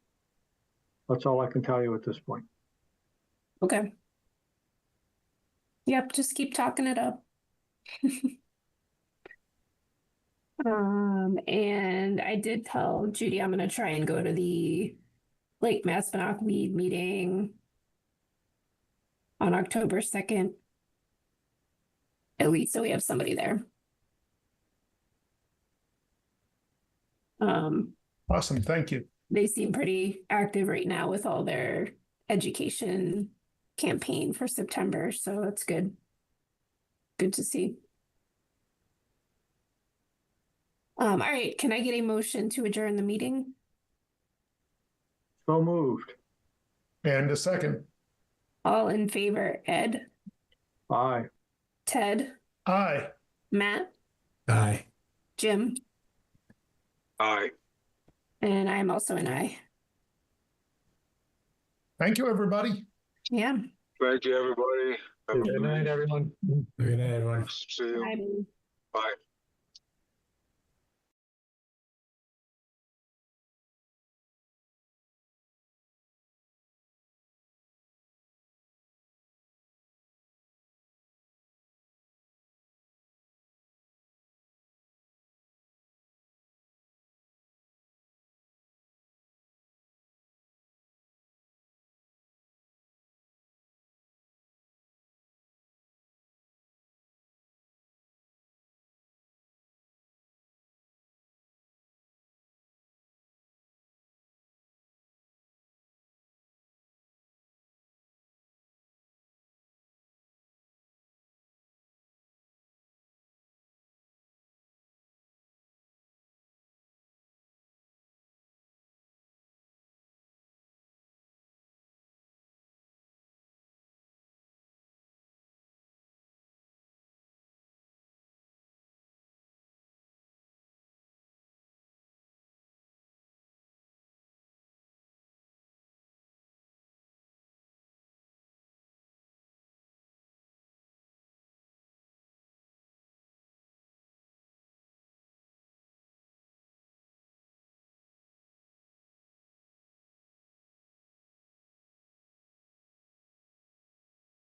that's all I can tell you at this point. Okay. Yep, just keep talking it up. And I did tell Judy I'm gonna try and go to the Lake Maspinock Weed meeting on October 2nd. At least so we have somebody there. Awesome, thank you. They seem pretty active right now with all their education campaign for September, so that's good. Good to see. All right, can I get a motion to adjourn the meeting? So moved. And a second. All in favor, Ed, Aye. Ted, Aye. Matt, Aye. Jim, Aye. and I'm also an aye. Thank you, everybody. Yeah. Thank you, everybody. Have a Good night, everyone. Good night, everyone. See you. Bye. Bye.